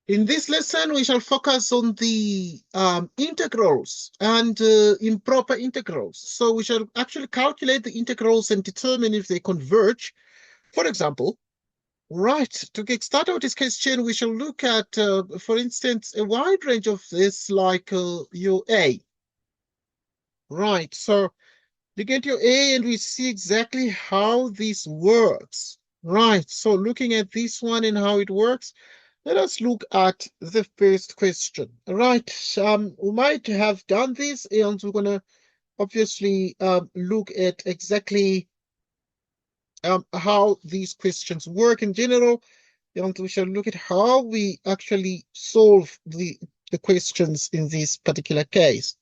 In this lesson, we shall focus on the integrals and improper integrals. So we shall actually calculate the integrals and determine if they converge. For example, right, to get started with this question, we shall look at, for instance, a wide range of this, like your A. Right, so you get your A and we see exactly how this works. Right, so looking at this one and how it works, let us look at the first question. Right, we might have done this and we're going to obviously look at exactly how these questions work in general, and we shall look at how we actually solve the questions in this particular case.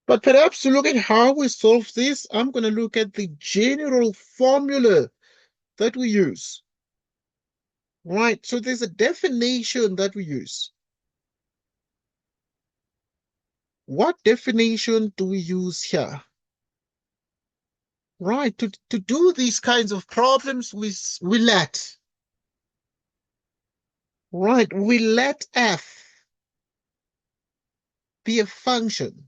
But perhaps to look at how we solve this, I'm going to look at the general formula that we use. Right, so there's a definition that we use. What definition do we use here? Right, to do these kinds of problems, we let. Right, we let f be a function.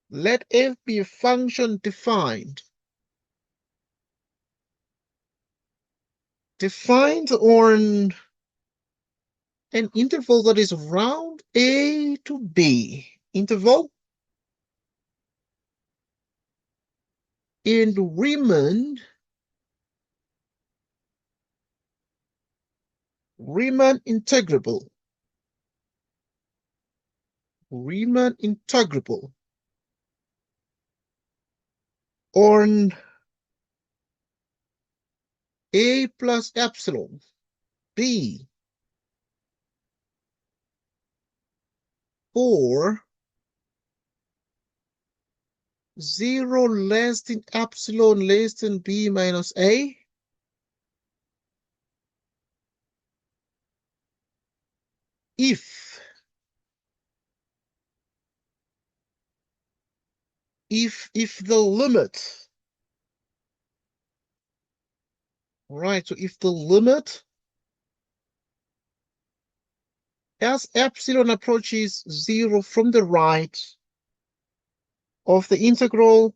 Let f be a function defined. Defined on an interval that is round a to b. Interval in Riemann integrable. Riemann integrable on a plus epsilon b for 0 less than epsilon less than b minus a if the limit, right, so if the limit as epsilon approaches 0 from the right of the integral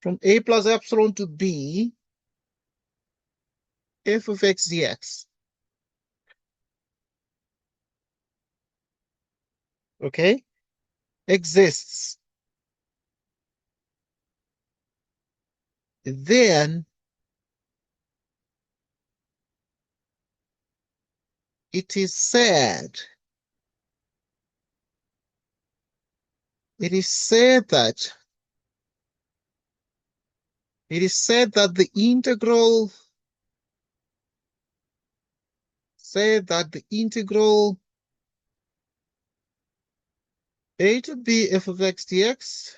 from a plus epsilon to b f of x dx. Okay, exists, then it is said that the integral a to b f of x dx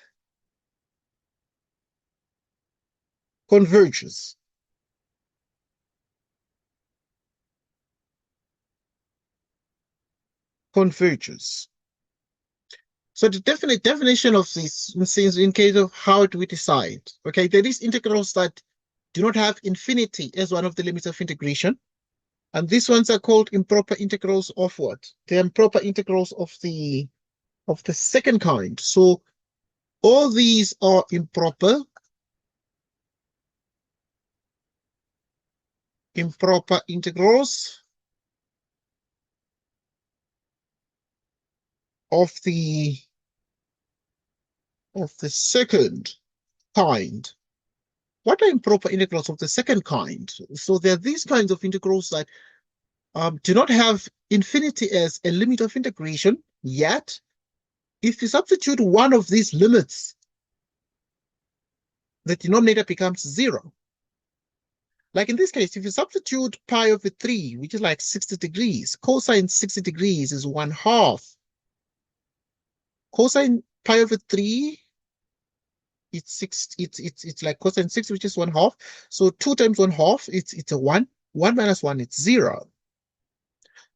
converges. So the definite definition of this is in case of how do we decide. Okay, there is integrals that do not have infinity as one of the limits of integration. And these ones are called improper integrals of what? They're improper integrals of the second kind. So all these are improper integrals of the second kind. What are improper integrals of the second kind? So there are these kinds of integrals that do not have infinity as a limit of integration, yet if you substitute one of these limits, the denominator becomes 0. Like in this case, if you substitute pi over 3, which is like 60 degrees, cosine 60 degrees is 1/2. Cosine pi over 3, it's like cosine 60, which is 1/2. So 2 times 1/2, it's a 1. 1 minus 1, it's 0.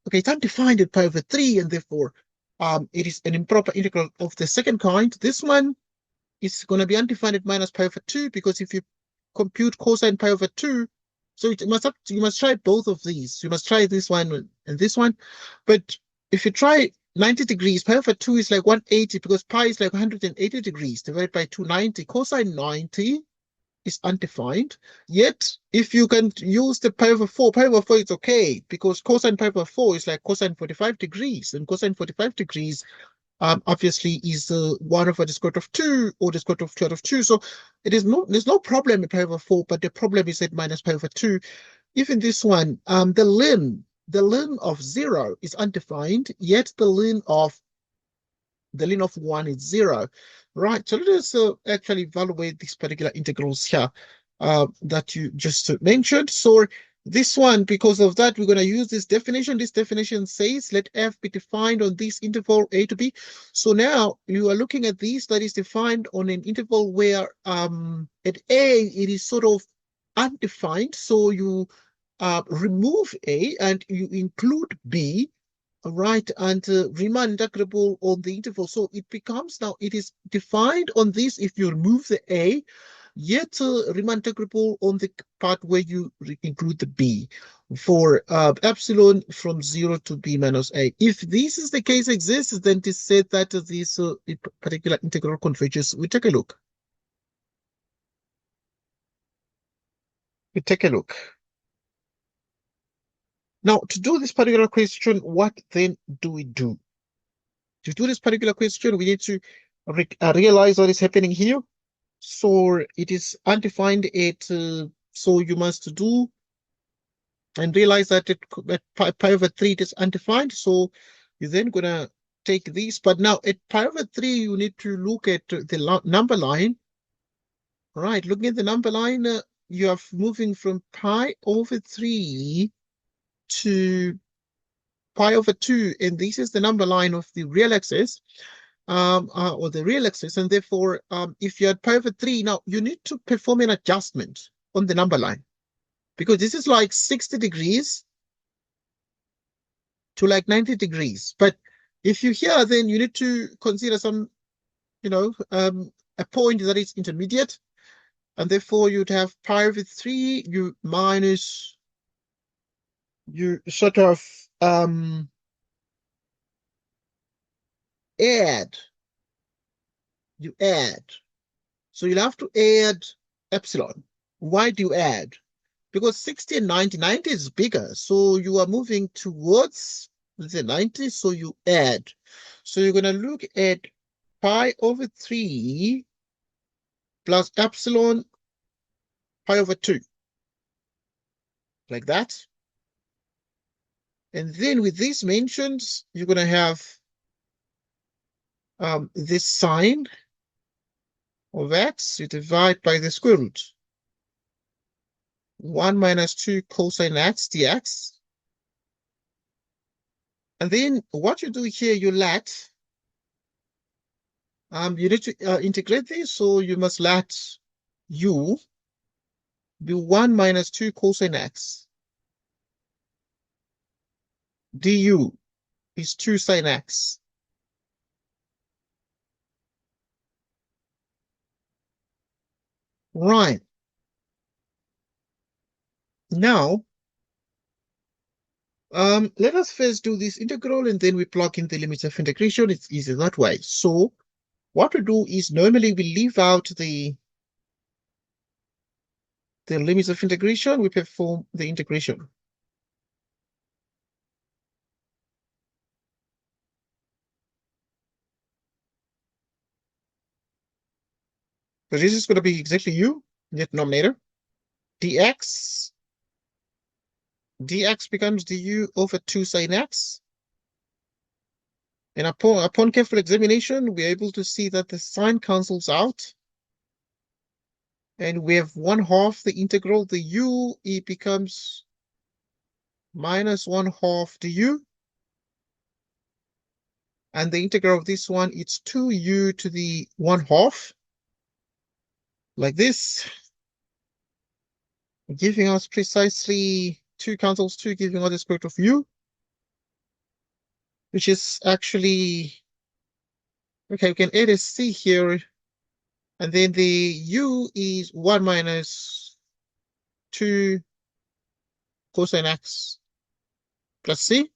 Okay, it's undefined at pi over 3, and therefore it is an improper integral of the second kind. This one is going to be undefined at minus pi over 2, because if you compute cosine pi over 2, So you must try both of these. You must try this one and this one. But if you try 90 degrees, pi over 2 is like 180 because pi is like 180 degrees divided by 290. Cosine 90 is undefined. Yet, if you can use the pi over 4 is okay because cosine pi over 4 is like cosine 45 degrees. And cosine 45 degrees obviously is 1 over the square root of 2 or the square root of 2 out of 2. So there's no problem with pi over 4, but the problem is at minus pi over 2. Even this one, the lim of 0 is undefined, yet the lim of 1 is 0. Right, so let us actually evaluate these particular integrals here that you just mentioned. So this one, because of that, we're going to use this definition. This definition says let f be defined on this interval a to b. So now you are looking at this that is defined on an interval where at a it is sort of undefined. So you remove a and you include b, right, and Riemann integrable on the interval. So it becomes now, it is defined on this if you remove the a, yet Riemann integrable on the part where you include the b for epsilon from 0 to b minus a. If this is the case exists, then it is said that this particular integral converges. We take a look. We take a look. Now, to do this particular question, what then do we do? To do this particular question, we need to realize what is happening here. So it is undefined. So you must do and realize that pi over 3 it is undefined. So you're then gonna take these. But now at pi over 3, you need to look at the number line. Right, looking at the number line, you are moving from pi over 3 to pi over 2, and this is the number line of the real axis, or the real axis, and therefore, if you're at pi over 3, now you need to perform an adjustment on the number line, because this is like 60 degrees to like 90 degrees. But if you here, then you need to consider some, a point that is intermediate, and therefore you'd have pi over 3, you minus, you sort of, add. You add. So you'll have to add epsilon. Why do you add? Because 60 and 90 is bigger. So you are moving towards the 90, so you add. So you're going to look at pi over 3 plus epsilon pi over 2. Like that. And then with these mentions, you're going to have this sign of x, you divide by the square root. 1 minus 2 cosine x dx. And then what you do here, you let, you need to integrate this, so you must let u be 1 minus 2 cosine x. Du is 2 sine x. Right. Now, let us first do this integral and then we plug in the limits of integration. It's easy that way. So what we do is normally we leave out the limits of integration, we perform the integration. So this is going to be exactly u in the denominator. Dx becomes du over 2 sine x. And upon careful examination, we're able to see that the sign cancels out. And we have 1/2 the integral. The u, it becomes minus 1/2 du. And the integral of this one, it's 2u to the 1/2. Like this. Giving us precisely 2 cancels 2, giving us the square root of u. Which is actually, okay, we can add a c here. And then the u is 1 minus 2 cosine x plus c.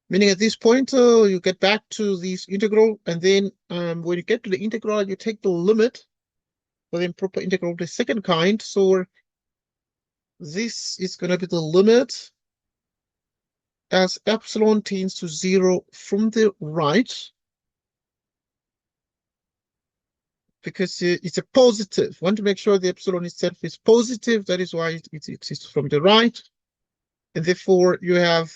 Meaning at this point, you get back to this integral, and then when you get to the integral, you take the limit for the improper integral of the second kind. So this is going to be the limit as epsilon tends to 0 from the right, because it's a positive. Want to make sure the epsilon itself is positive. That is why it is from the right. And therefore, you have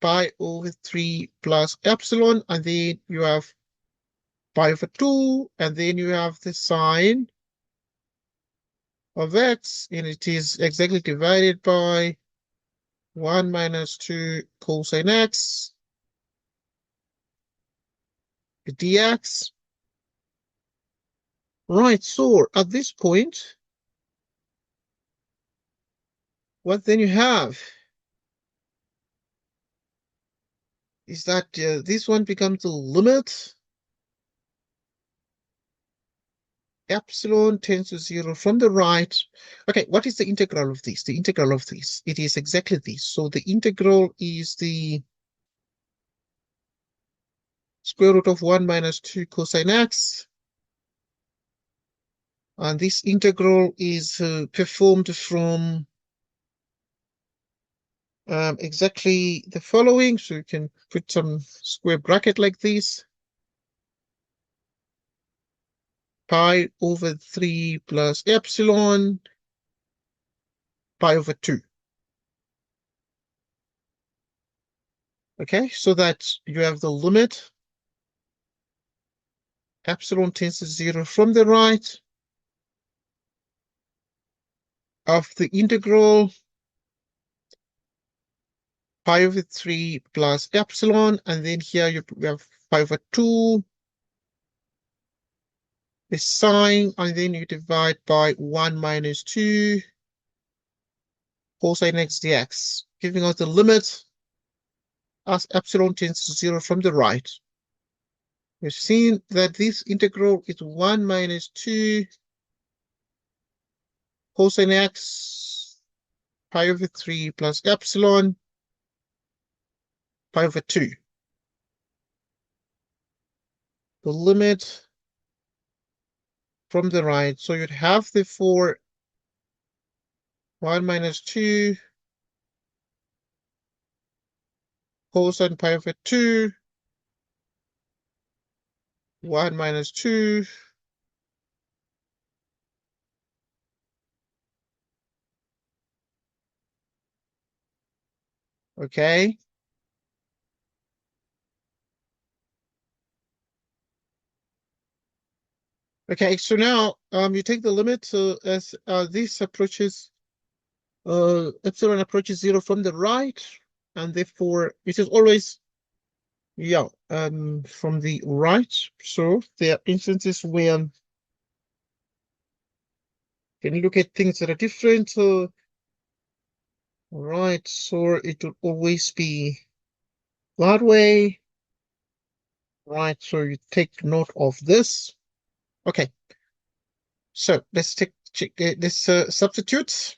pi over 3 plus epsilon, and then you have pi over 2, and then you have the sine of x, and it is exactly divided by 1 minus 2 cosine x dx. Right, so at this point, what then you have is that this one becomes the limit. Epsilon tends to 0 from the right. Okay, what is the integral of this? The integral of this, it is exactly this. So the integral is the square root of 1 minus 2 cosine x. And this integral is performed from exactly the following. So you can put some square bracket like this. Pi over 3 plus epsilon, pi over 2. Okay, so that you have the limit. Epsilon tends to 0 from the right of the integral pi over 3 plus epsilon, and then here you have pi over 2, the sine, and then you divide by 1 minus 2 cosine x dx, giving us the limit as epsilon tends to 0 from the right. We've seen that this integral is 1 minus 2 cosine x pi over 3 plus epsilon pi over 2. The limit from the right. So you'd have therefore 1 minus 2 cosine pi over 2, 1 minus 2, okay? Okay, so now you take the limit as this approaches, epsilon approaches 0 from the right, and therefore it is always, yeah, from the right. So there are instances where you can look at things that are different. Right, so it will always be that way. Right, so you take note of this. Okay, so let's check this substitute.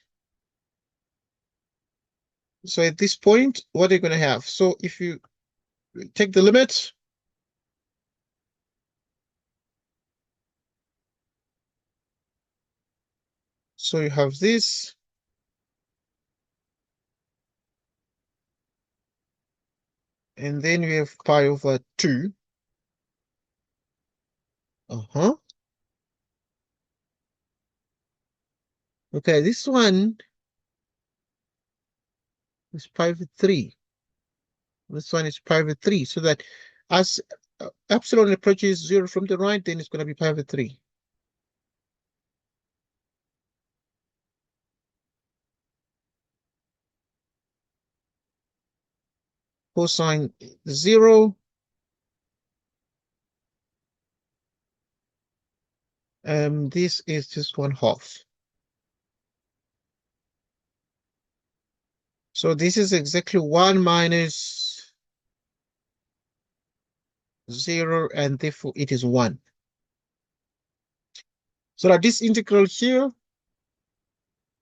So at this point, what are you going to have? So if you take the limit, so you have this, and then we have pi over 2. Okay, this one is pi over 3. This one is pi over 3. So that as epsilon approaches 0 from the right, then it's going to be pi over 3. Cosine 0. This is just 1/2. So this is exactly 1 minus 0, and therefore it is 1. So that this integral here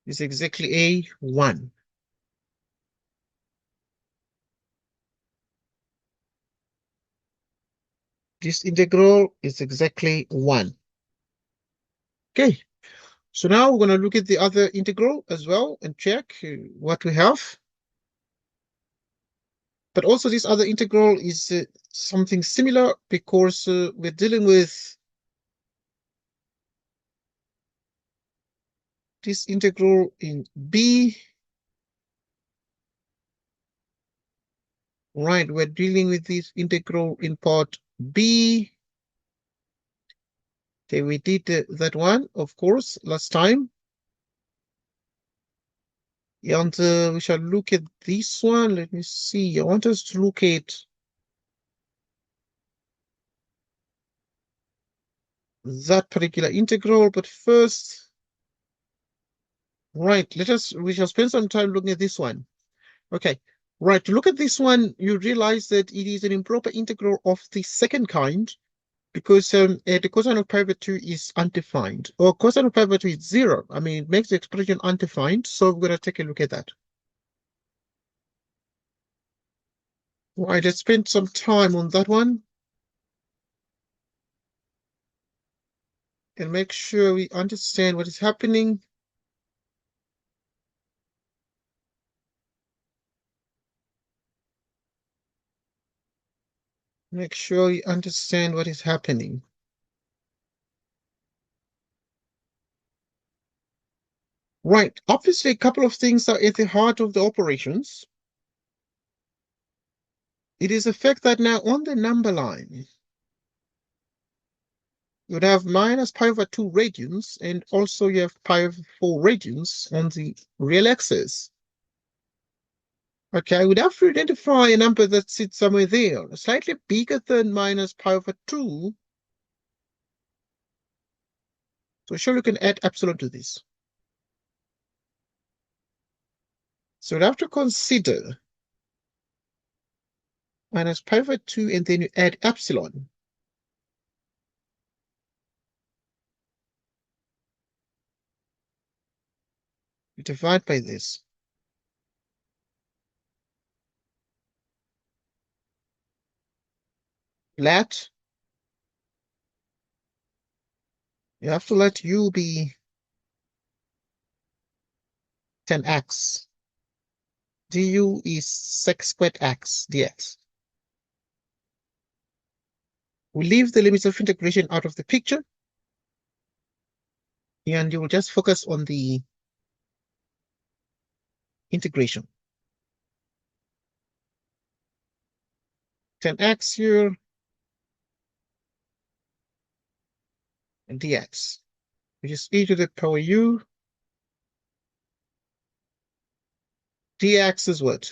is exactly a 1. This integral is exactly 1. Okay, so now we're going to look at the other integral as well and check what we have. But also this other integral is something similar because we're dealing with this integral in B. Right, we're dealing with this integral in part B. Okay, we did that one, of course, last time. And we shall look at this one. Let me see. I want us to look at that particular integral, but first, right, we shall spend some time looking at this one. Okay, right, to look at this one, you realize that it is an improper integral of the second kind because the cosine of pi over 2 is undefined, or cosine of pi over 2 is 0. I mean, it makes the expression undefined, so we're going to take a look at that. Right, let's spend some time on that one and make sure we understand what is happening. Make sure you understand what is happening. Right, obviously a couple of things are at the heart of the operations. It is the fact that now on the number line, you would have minus pi over 2 radians, and also you have pi over 4 radians on the real axis. Okay, I would have to identify a number that sits somewhere there, slightly bigger than minus pi over 2. So sure you can add epsilon to this. So you have to consider minus pi over 2, and then you add epsilon. You divide by this. Let you have to let u be 10x. Du is sec squared x dx. We leave the limits of integration out of the picture, and you will just focus on the integration. 10x here and dx, which is e to the power u. Dx is what?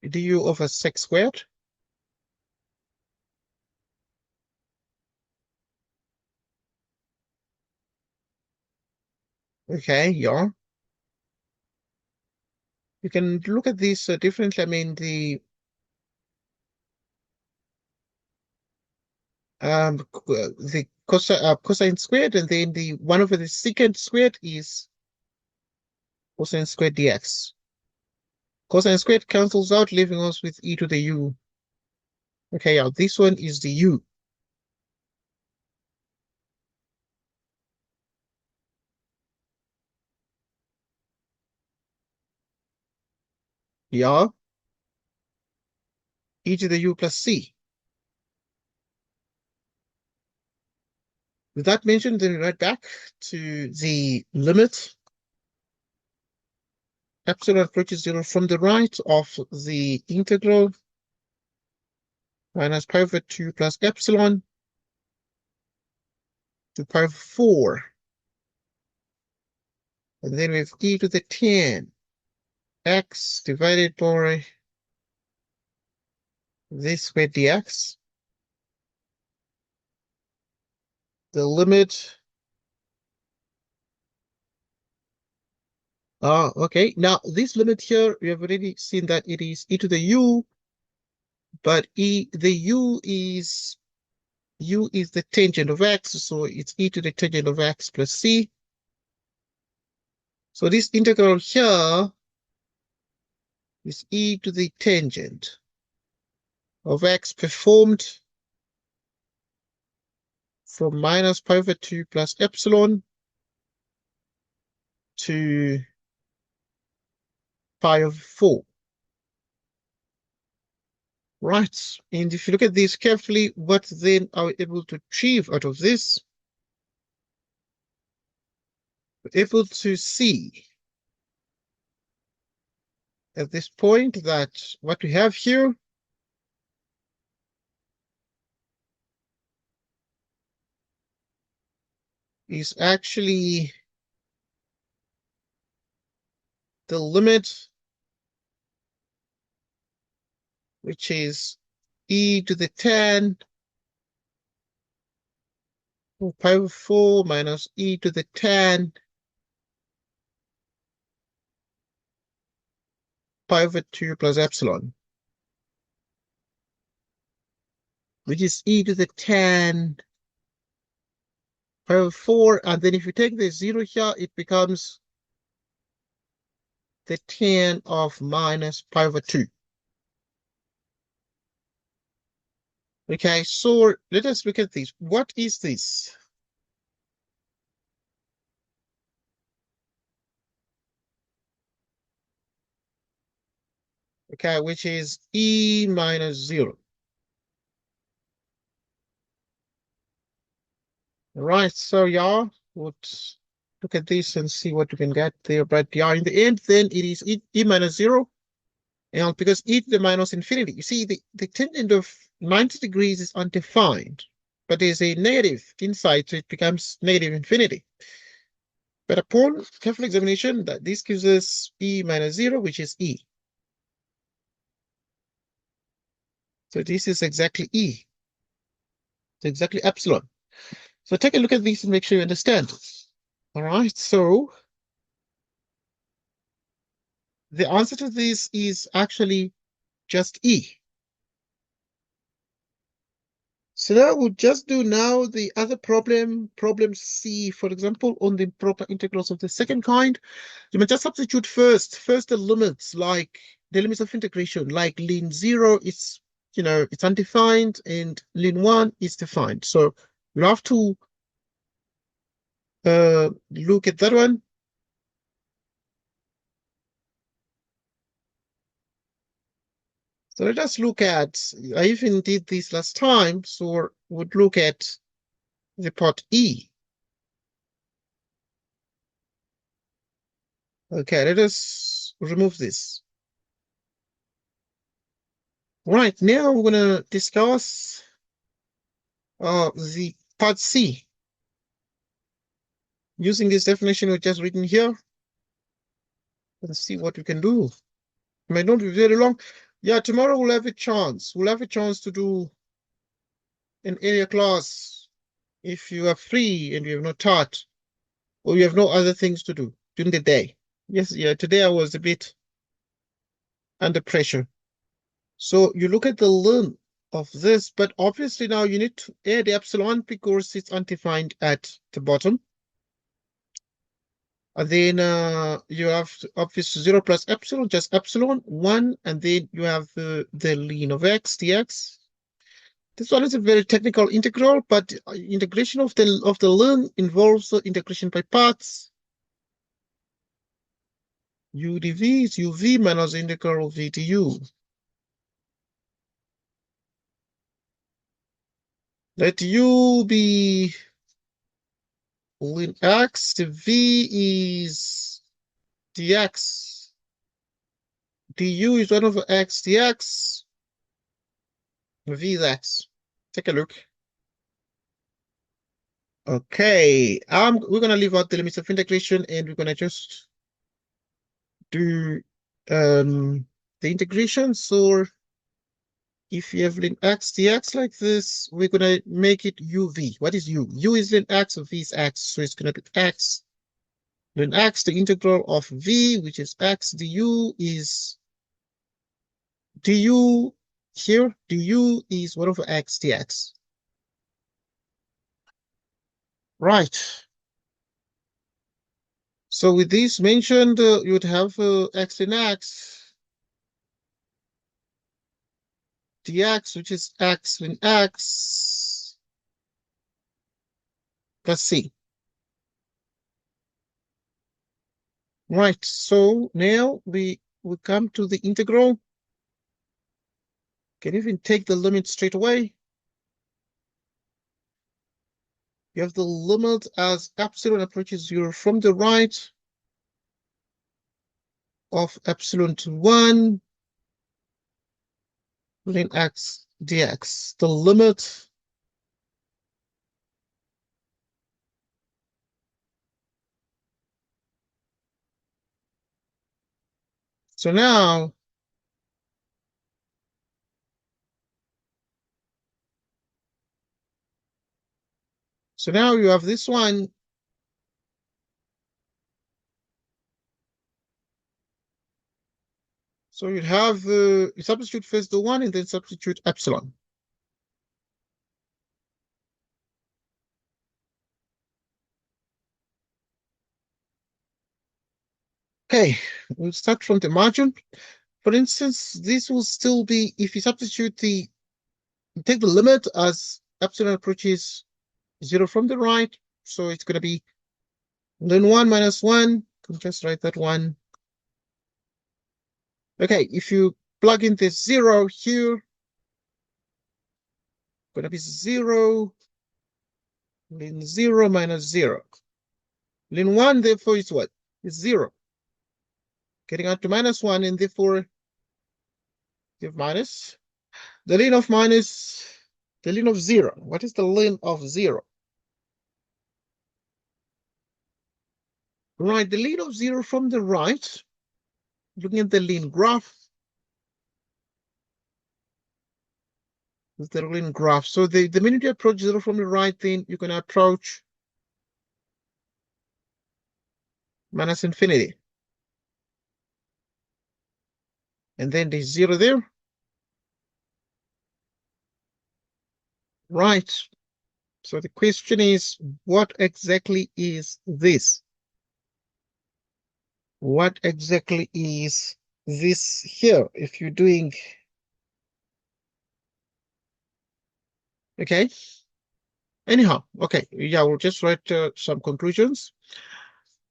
Du over sec squared. Okay, yeah. You can look at this differently. I mean, the cosine squared, and then the 1 over the secant squared is cosine squared dx. Cosine squared cancels out, leaving us with e to the u. Okay, yeah, this one is the u. Yeah, e to the u plus c. With that mentioned, then we write back to the limit epsilon approaches 0 from the right of the integral minus pi over 2 plus epsilon to pi over 4. And then we have e to the 10 x divided by this squared dx. The limit. Okay. Now this limit here, we have already seen that it is e to the u, but the u is the tangent of x, so it's e to the tangent of x plus c. So this integral here is e to the tangent of x performed from minus pi over 2 plus epsilon to pi over 4. Right, and if you look at this carefully, what then are we able to achieve out of this? We're able to see at this point that what we have here is actually the limit, which is e to the 10 pi over 4 minus e to the 10 pi over 2 plus epsilon, which is e to the 10 pi over 4. And then if you take the 0 here, it becomes the 10 of minus pi over 2. Okay, so let us look at this. What is this? Okay, which is e minus 0. All right, so y'all would look at this and see what you can get there. But yeah, in the end, then it is e minus 0. And because e to the minus infinity, you see the tangent of 90 degrees is undefined, but there's a negative inside, so it becomes negative infinity. But upon careful examination, that this gives us e minus 0, which is e. So this is exactly e. It's exactly epsilon. So take a look at this and make sure you understand. All right, so the answer to this is actually just e. So now we'll just do now the other problem, problem C, for example, on the improper integrals of the second kind. You may just substitute first the limits, like the limits of integration, like ln 0 is, it's undefined, and ln 1 is defined. So you have to look at that one. So let us look at, I even did this last time, so we'd look at the part E. Okay, let us remove this. Right, now we're going to discuss the part C. Using this definition we've just written here, let's see what we can do. It might not be very long. Yeah, tomorrow we'll have a chance. We'll have a chance to do an area class if you are free and you have not taught, or you have no other things to do during the day. Yes, yeah, today I was a bit under pressure. So you look at the ln of this, but obviously now you need to add epsilon because it's undefined at the bottom. And then you have obviously 0 plus epsilon, just epsilon, 1, and then you have the ln of x dx. This one is a very technical integral, but integration of the ln involves integration by parts. U dv is uv minus integral v to u. Let u be ln x, the v is dx. du is 1 over x dx. V is x. Take a look. Okay, we're gonna leave out the limits of integration and we're gonna just do the integration. So if you have ln x dx like this, we're gonna make it uv. What is u? U is ln x, v is x, so it's gonna be x. Ln x, the integral of v, which is x du, is du here. Du is 1 over x dx. Right. So with this mentioned, you would have x in x dx, which is x ln x. Let's see. Right, so now we come to the integral. Can even take the limit straight away. You have the limit as epsilon approaches 0 from the right of epsilon to 1 ln x dx. The limit so now you have this one. So you have you substitute first the 1 and then substitute epsilon. Okay, we'll start from the margin. For instance, this will still be, if you substitute take the limit as epsilon approaches 0 from the right, so it's going to be ln 1 minus 1. Can just write that one. Okay, if you plug in this 0 here, going to be 0 ln 0 minus 0. Ln 1, therefore, is what? Is 0. Getting out to minus 1, and therefore, give minus. The ln of minus, the ln of 0. What is the ln of 0? Right, the ln of 0 from the right, looking at the ln graph, is the ln graph. So the minute you approach 0 from the right, then you're going to approach minus infinity. And then there's 0 there. Right. So the question is, what exactly is this? What exactly is this here? If you're doing, okay. Anyhow, okay, yeah, we'll just write some conclusions.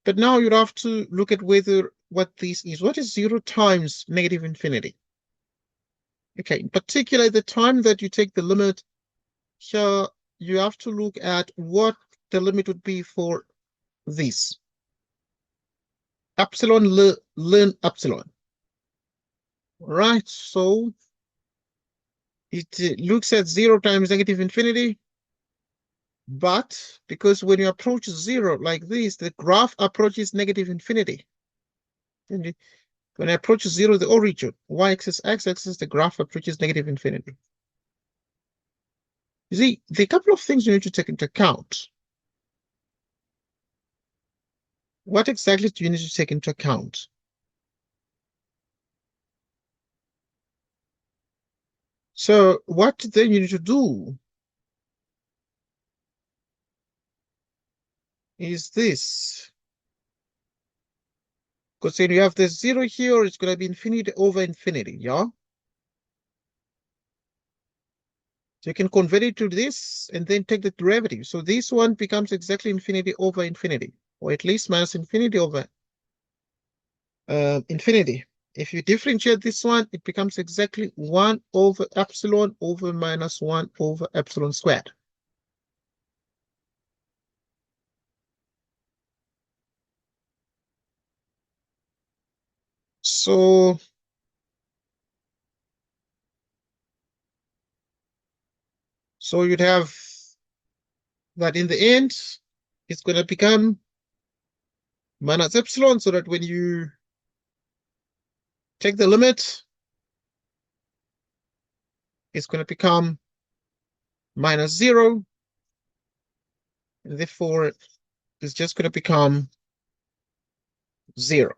But now you'd have to look at whether what this is. What is 0 times negative infinity? Okay, in particular, the time that you take the limit here, you have to look at what the limit would be for this. Epsilon ln epsilon. Right, so it looks at 0 times negative infinity. But because when you approach 0 like this, the graph approaches negative infinity. And when I approach 0, the origin, y-axis, x-axis, the graph approaches negative infinity. You see, there are a couple of things you need to take into account. What exactly do you need to take into account? So what then you need to do is this. Because when you have the 0 here, it's going to be infinity over infinity, yeah? So you can convert it to this and then take the derivative. So this one becomes exactly infinity over infinity, or at least minus infinity over infinity. If you differentiate this one, it becomes exactly 1 over epsilon over minus 1 over epsilon squared. So you'd have that in the end, it's going to become minus epsilon, so that when you take the limit, it's going to become minus 0. And therefore, it's just going to become 0.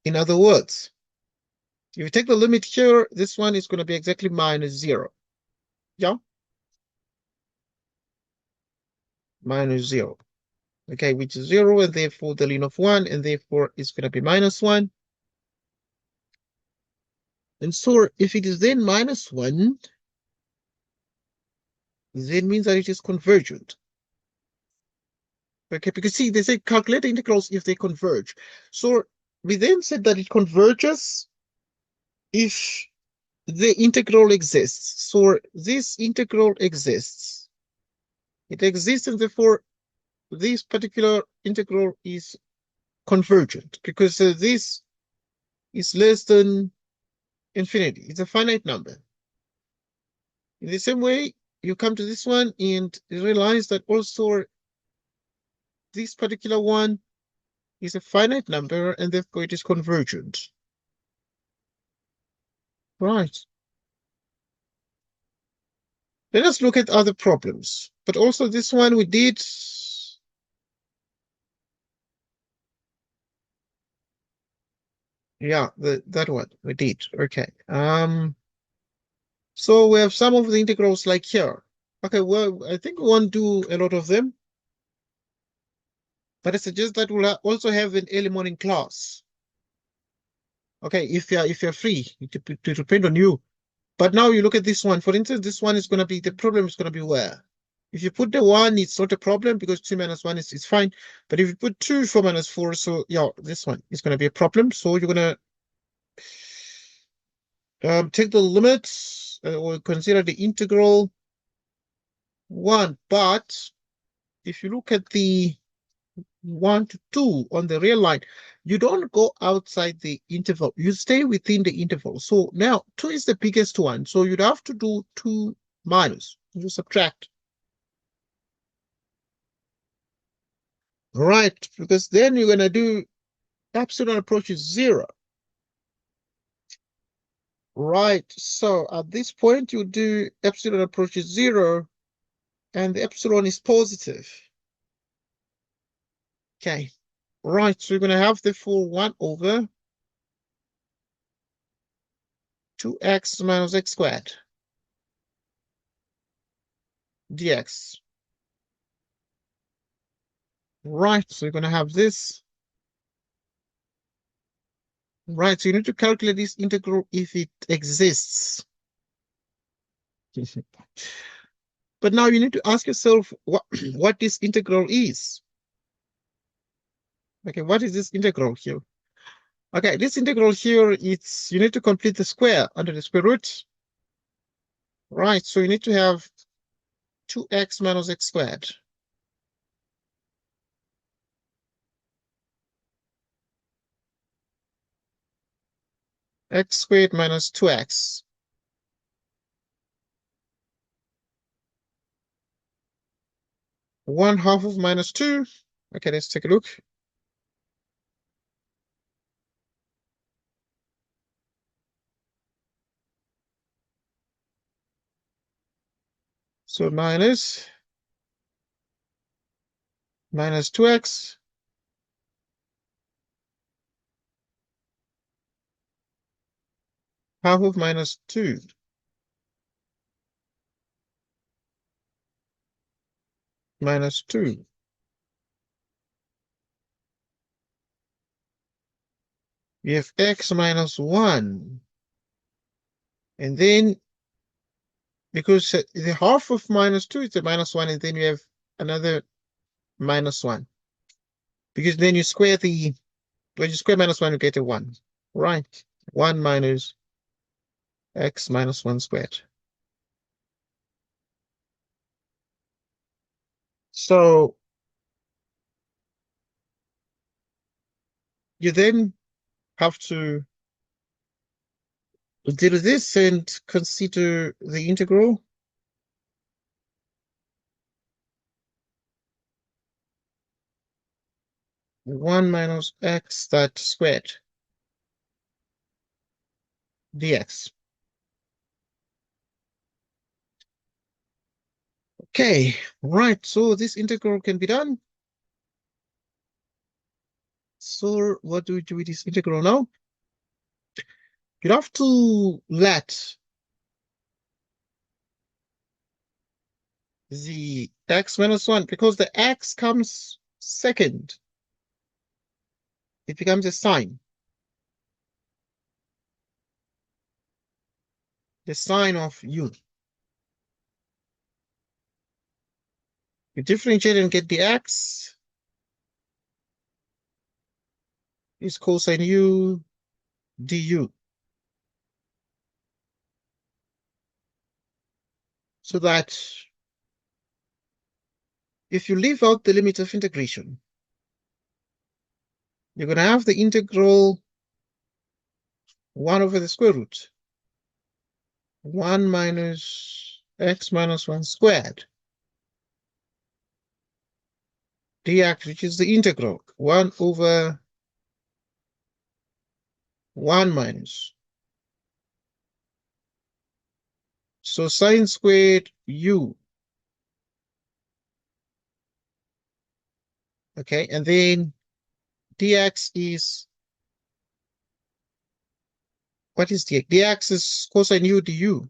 In other words, if you take the limit here, this one is going to be exactly minus 0. Yeah? Minus 0. Okay, which is 0, and therefore the ln of 1, and therefore it's going to be minus 1. And so if it is then minus 1, then means that it is convergent. Okay, because see, they say calculate the integrals if they converge. So we then said that it converges if the integral exists. So this integral exists. It exists, and therefore this particular integral is convergent because this is less than infinity. It's a finite number. In the same way, you come to this one and realize that also this particular one is a finite number and therefore it is convergent. Right. Let us look at other problems. But also this one we did. Yeah, that one we did. Okay. So we have some of the integrals like here. Okay, well, I think we won't do a lot of them. But I suggest that we'll also have an early morning class. Okay, if you're free, to depend on you. But now you look at this one. For instance, this one is going to be, the problem is going to be where? If you put the 1, it's not a problem because 2 minus 1 is fine. But if you put 2, 4 minus 4, so yeah, this one is going to be a problem. So you're going to take the limits or consider the integral 1. But if you look at the 1 to 2 on the real line, you don't go outside the interval. You stay within the interval. So now 2 is the biggest one. So you'd have to do 2 minus. You subtract. Right, because then you're going to do epsilon approaches 0. Right, so at this point you do epsilon approaches 0 and the epsilon is positive. Okay, right, so you're going to have the full 1 over 2x minus x squared dx. Right, so you're going to have this. Right, so you need to calculate this integral if it exists. But now you need to ask yourself what this integral is. Okay, what is this integral here? Okay, this integral here, you need to complete the square under the square root. Right, so you need to have 2x minus x squared. X squared minus 2x. 1/2 of minus 2. Okay, let's take a look. So minus 2x. Half of minus 2. Minus 2. We have x minus 1. And then, because the half of minus 2 is a minus 1, and then you have another minus 1. Because then you square when you square minus 1, you get a 1. Right. 1 minus x minus 1 squared. So you then have to deal with this and consider the integral. One minus x that squared dx. Okay, right. So this integral can be done. So what do we do with this integral now? You have to let the x minus 1, because the x comes second, it becomes a sign. The sign of u. You differentiate and get dx is cosine u du. So that if you leave out the limit of integration, you're going to have the integral 1 over the square root 1 minus x minus 1 squared dx, which is the integral 1 over 1 minus. So sine squared u. Okay, and then dx is, what is dx? Dx is cosine u du.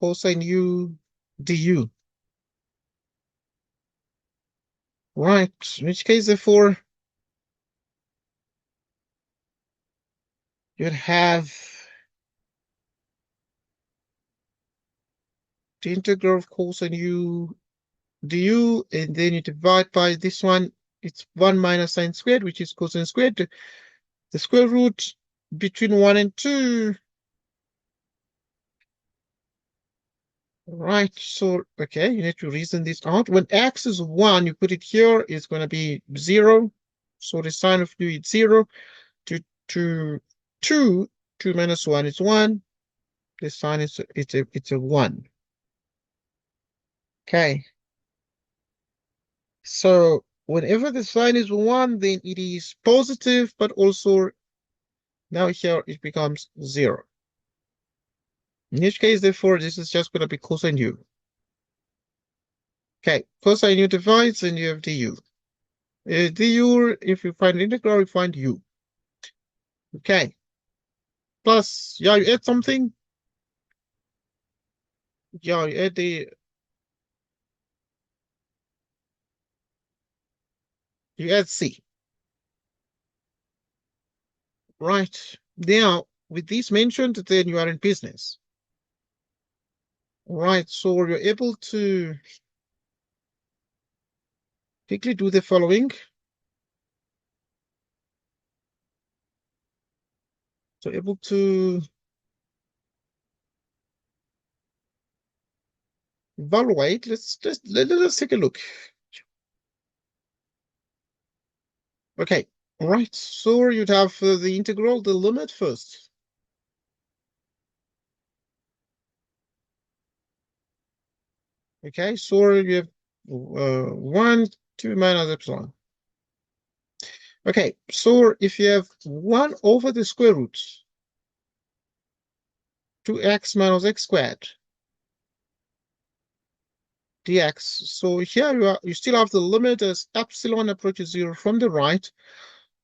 Cosine u du. Right, in which case, therefore, you'd have the integral of cosine u du, and then you divide by this one. It's 1 minus sine squared, which is cosine squared. The square root between 1 and 2. Right, so, okay, you need to reason this out. When x is 1, you put it here, it's going to be 0. So the sine of u is 0. To 2 minus 1 is 1. The sine is it's a 1. Okay. So whenever the sign is 1, then it is positive, but also now here it becomes 0. In each case, therefore, this is just going to be cosine u. Okay, cosine u divides, and you have du. Du, if you find integral, you find u. Okay. Plus, yeah, you add something. Yeah, you add you add c. Right. Now, with this mentioned, then you are in business. Right, so you're able to quickly do the following. So able to evaluate. Let's take a look. Okay, all right. So you'd have the integral, the limit first. Okay, so you have 1, 2 minus epsilon. Okay, so if you have 1 over the square root 2x minus x squared dx. So here you still have the limit as epsilon approaches 0 from the right.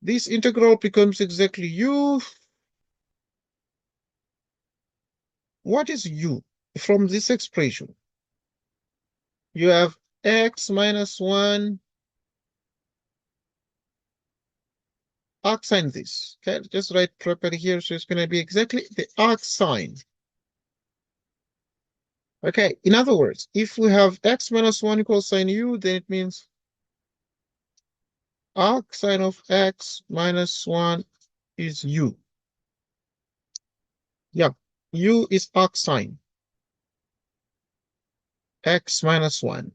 This integral becomes exactly u. What is u from this expression? You have x minus 1 arc sine this. Okay, just write properly here. So it's going to be exactly the arc sine. Okay, in other words, if we have x minus 1 equals sine u, then it means arc sine of x minus 1 is u. Yeah, u is arc sine x minus 1.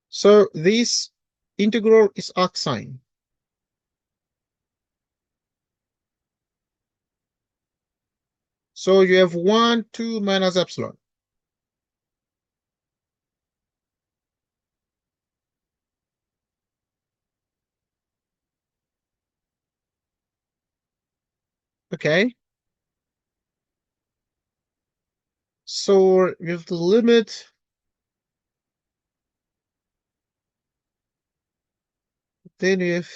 So this integral is arc sine. So you have 1, 2 minus epsilon. Okay. So you have the limit. Then you have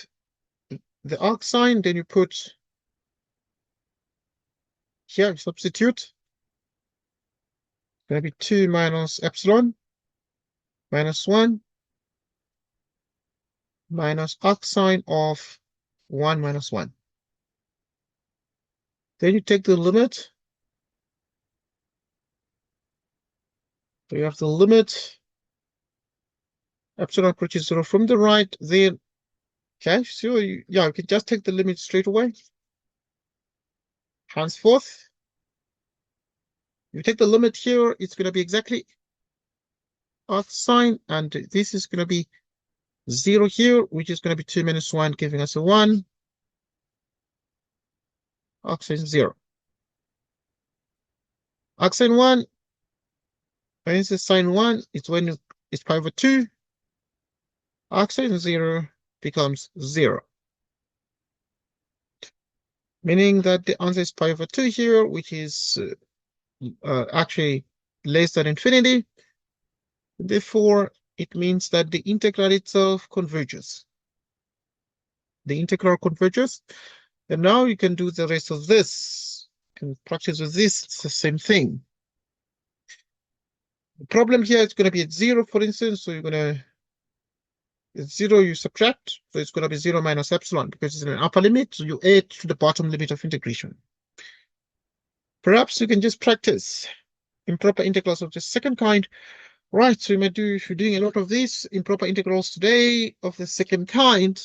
the arc sine. Then you put here, substitute. Going to be 2 minus epsilon minus 1 minus arc sine of 1 minus 1. Then you take the limit. So you have the limit epsilon approaches 0 from the right. Then, okay, so you can just take the limit straight away. Henceforth, you take the limit here, it's going to be exactly Earth sign, and this is going to be 0 here, which is going to be 2 minus 1, giving us a 1. Arcsine 0. Arcsine 1, when it's a sine 1, it's when it's pi over 2. Arcsine 0 becomes 0. Meaning that the answer is pi over 2 here, which is actually less than infinity. Therefore, it means that the integral itself converges. The integral converges. And now you can do the rest of this. You can practice with this. It's the same thing. The problem here is going to be at 0, for instance. So you're going to, at 0, you subtract. So it's going to be 0 minus epsilon because it's in an upper limit. So you add to the bottom limit of integration. Perhaps you can just practice improper integrals of the second kind. Right, so if you're doing a lot of these improper integrals today of the second kind,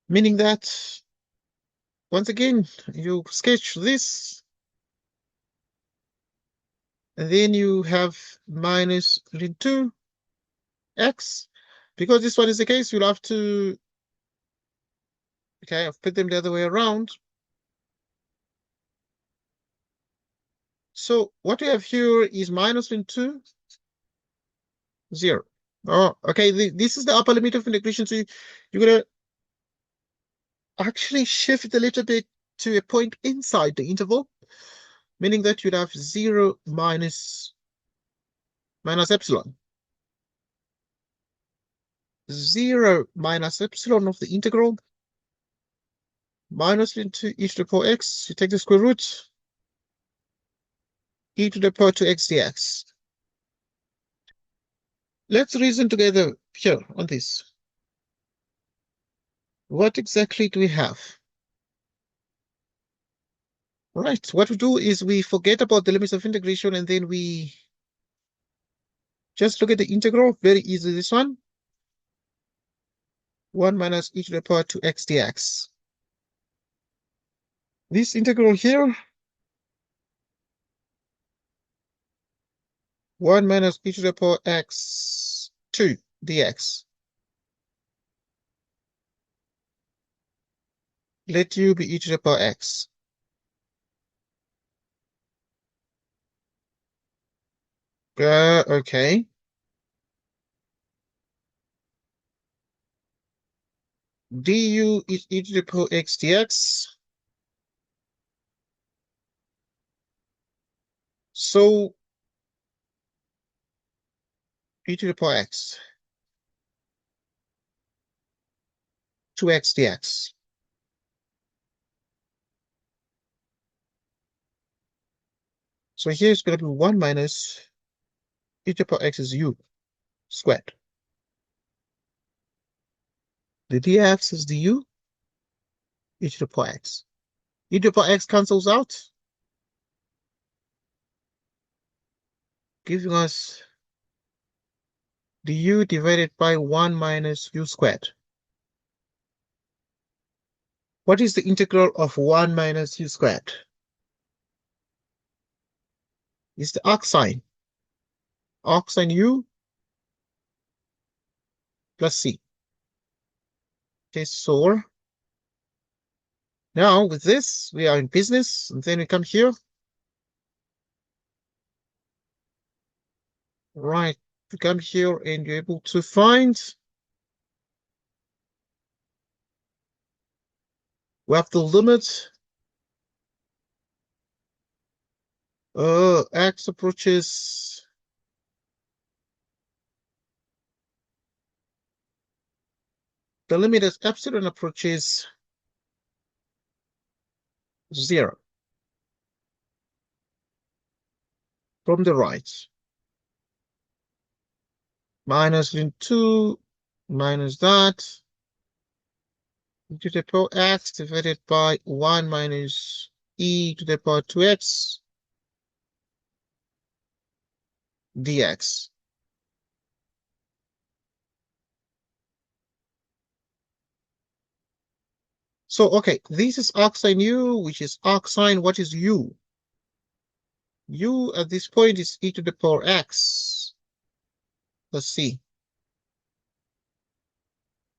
meaning that, once again, you sketch this, and then you have minus ln 2x. Because this one is the case, you'll have to, okay, I've put them the other way around. So what we have here is minus ln 2, 0. Oh, okay, this is the upper limit of integration, so you're going to actually shift a little bit to a point inside the interval, meaning that you'd have 0 minus epsilon. 0 minus epsilon of the integral minus into e to the power x. You take the square root, e to the power 2x dx. Let's reason together here on this. What exactly do we have? Right, what we do is we forget about the limits of integration and then we just look at the integral. Very easy, this one. 1 minus e to the power 2x dx. This integral here, 1 minus e to the power x 2 dx. Let u be e to the power x. Okay. Du is e to the power x dx. So e to the power x 2x dx. So here it's going to be 1 minus e to the power x is u squared. The dx is du e to the power x. E to the power x cancels out, giving us du divided by 1 minus u squared. What is the integral of 1 minus u squared? It's the arcsine. Arcsine u plus c. Okay, so now with this, we are in business, and then we come here. Right, we come here and you're able to find. We have the limit. X approaches the limit as epsilon approaches 0 from the right. Minus ln 2 minus that. e to the power x divided by 1 minus e to the power 2x dx. So, okay, this is arcsine u, which is arcsine. What is u? U at this point is e to the power x. Let's see.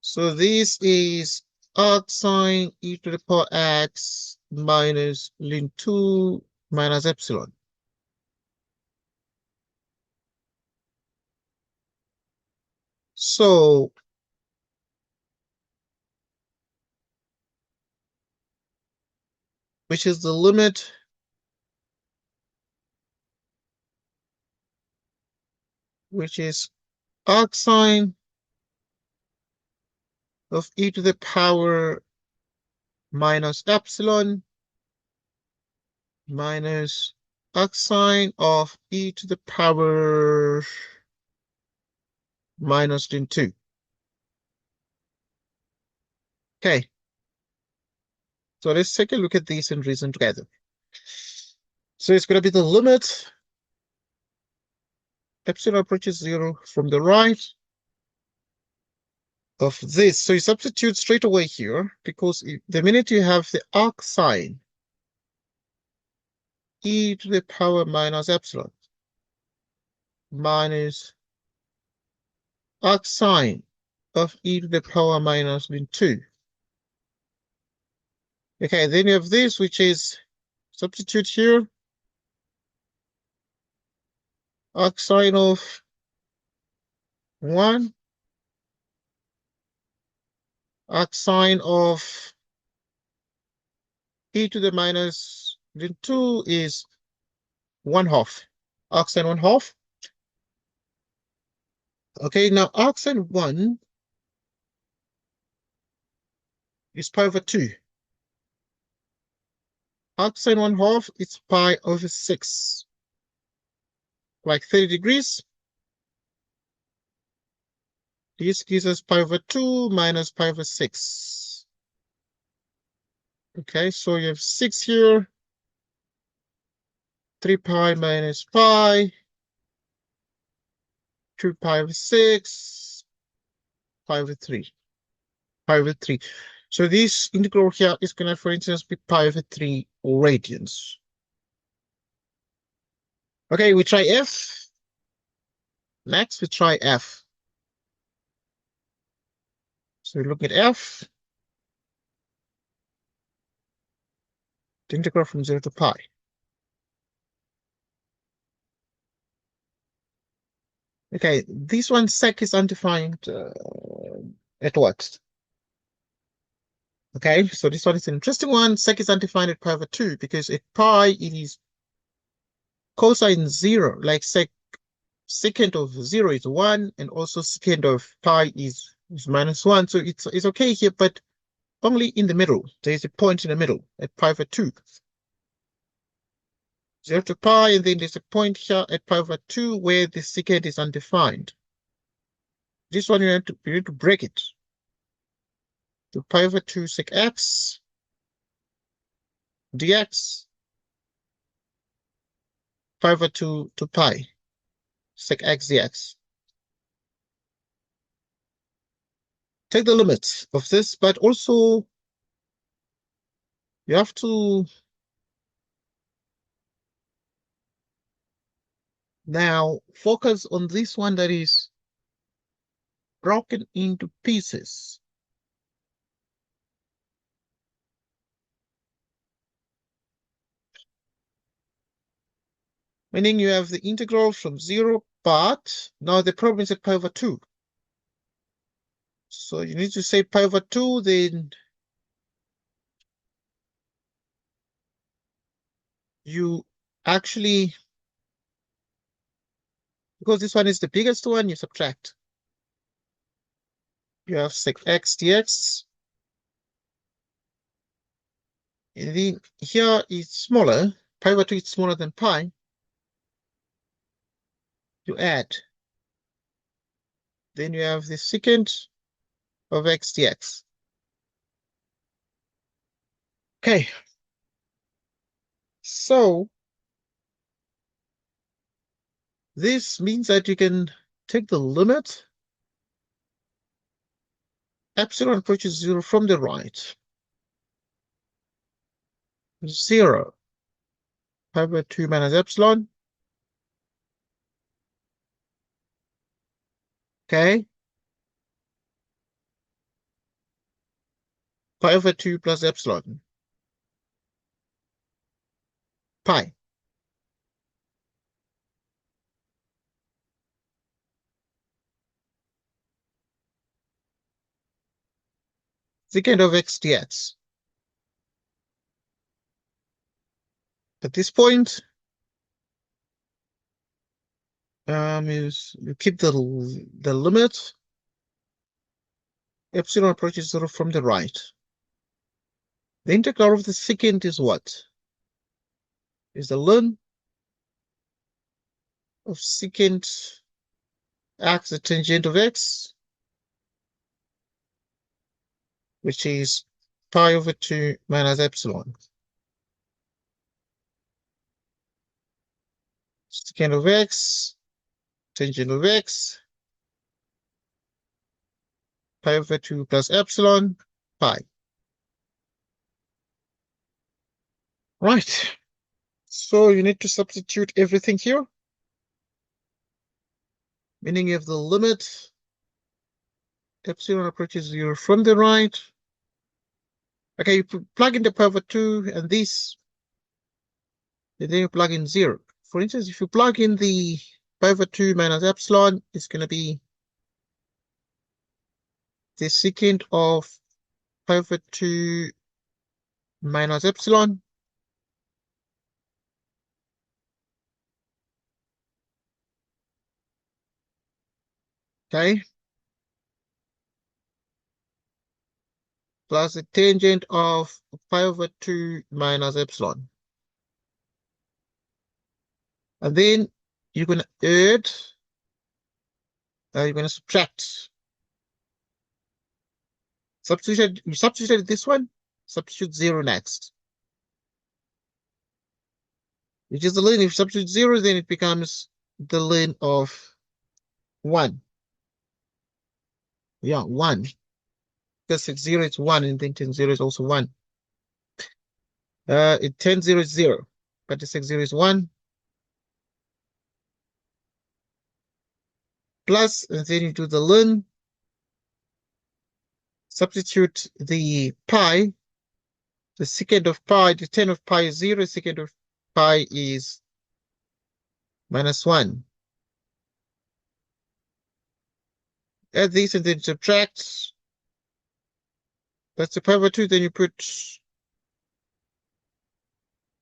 So this is arcsine e to the power x minus ln 2 minus epsilon. So which is the limit which is arcsine of e to the power minus epsilon minus arcsine of e to the power minus ln 2. Okay. So let's take a look at these and reason together. So it's going to be the limit epsilon approaches 0 from the right of this. So you substitute straight away here because the minute you have the arcsine e to the power minus epsilon minus arcsine of e to the power minus ln 2. Okay, then you have this, which is substitute here arcsine of 1, arcsine of e to the minus ln 2 is 1/2. Arcsine 1/2. Okay, now arcsine 1 is pi over 2. Arcsine 1/2 is pi over 6. Like 30 degrees. This gives us pi over 2 minus pi over 6. Okay, so you have 6 here. 3 pi minus pi. 2 pi over 6. Pi over 3. Pi over 3. So this integral here is going to, for instance, be pi over 3 radians. Okay, we try f. Next, we try f. So we look at f. The integral from 0 to pi. Okay, this one sec is undefined at what? Okay, so this one is an interesting one. Sec is undefined at pi over 2 because at pi it is cosine 0, like secant of 0 is 1, and also secant of pi is minus 1. So it's okay here, but only in the middle. There is a point in the middle at pi over 2. 0 to pi, and then there's a point here at pi over 2 where the secant is undefined. This one you need to break it. To pi over 2 sec x dx, pi over 2 to pi sec x dx. Take the limits of this, but also you have to now focus on this one that is broken into pieces. Meaning you have the integral from 0, but now the problem is at pi over 2. So you need to say pi over 2, then you actually, because this one is the biggest one, you subtract. You have sec x dx. And then here is smaller. Pi over 2 is smaller than pi. You add. Then you have the secant of x dx. Okay. So this means that you can take the limit epsilon approaches 0 from the right. 0 pi over 2 minus epsilon. Okay. Pi over 2 plus epsilon. Pi. Secant of x dx. At this point, is you keep the limit epsilon approaches 0 from the right. The integral of the secant is what? Is the ln of secant x, the tangent of x, which is pi over 2 minus epsilon. Secant of x, tangent of x, pi over 2 plus epsilon, pi. Right. So you need to substitute everything here, meaning you have the limit epsilon approaches 0 from the right. Okay, you plug in the pi over 2 and this, and then you plug in 0. For instance, if you plug in the pi over 2 minus epsilon, it's going to be the secant of pi over 2 minus epsilon. Okay. Plus the tangent of pi over 2 minus epsilon. And then you're going to add, you're going to subtract. You substituted this one, substitute 0 next. Which is the ln. If you substitute 0, then it becomes the ln of 1. Yeah, 1. Because 0 is 1, and then 10 0 is also 1. 10 0 is 0, but the 0 is 1. Plus, and then you do the ln. Substitute the pi. The secant of pi, the 10 of pi is 0, secant of pi is minus 1. Add these and then subtract. That's the pi over 2, then you put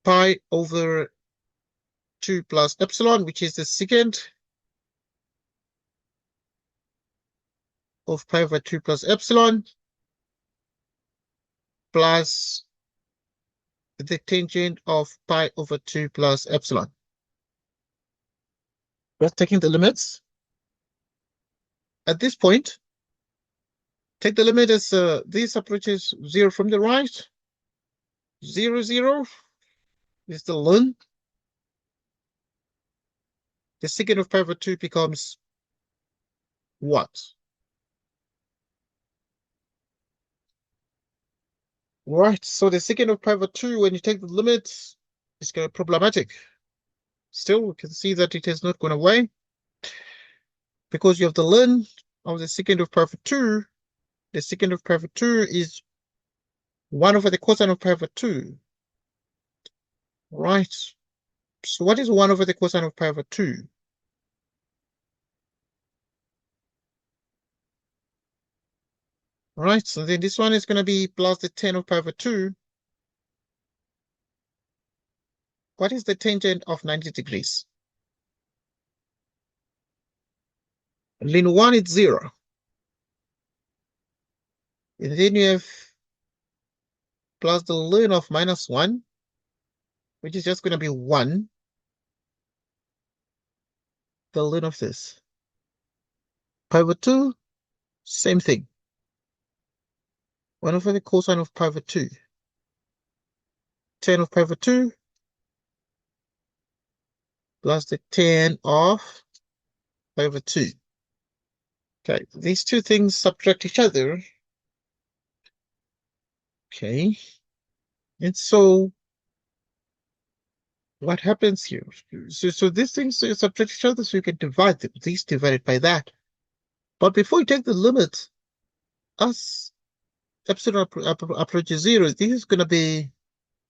pi over 2 plus epsilon, which is the secant of pi over 2 plus epsilon, plus the tangent of pi over 2 plus epsilon. We're taking the limits. At this point, take the limit as this approaches 0 from the right. 0 0 is the ln. The secant of pi over 2 becomes what? Right, so the secant of pi over 2, when you take the limits, it's going to be problematic. Still, we can see that it has not gone away because you have the ln of the secant of pi over 2. The secant of pi over 2 is 1 over the cosine of pi over 2. Right. So what is 1 over the cosine of pi over 2? Right, so then this one is going to be plus the 10 of pi over 2. What is the tangent of 90 degrees? Ln 1 is 0. And then you have plus the ln of minus 1, which is just going to be 1. The ln of this. Pi over 2, same thing. 1 over the cosine of pi over 2. 10 of pi over 2 plus the 10 of pi over 2. Okay, these two things subtract each other. Okay, and so what happens here? So these things subtract each other, so you can divide them. These divided by that. But before you take the limit, as epsilon approaches 0, this is going to be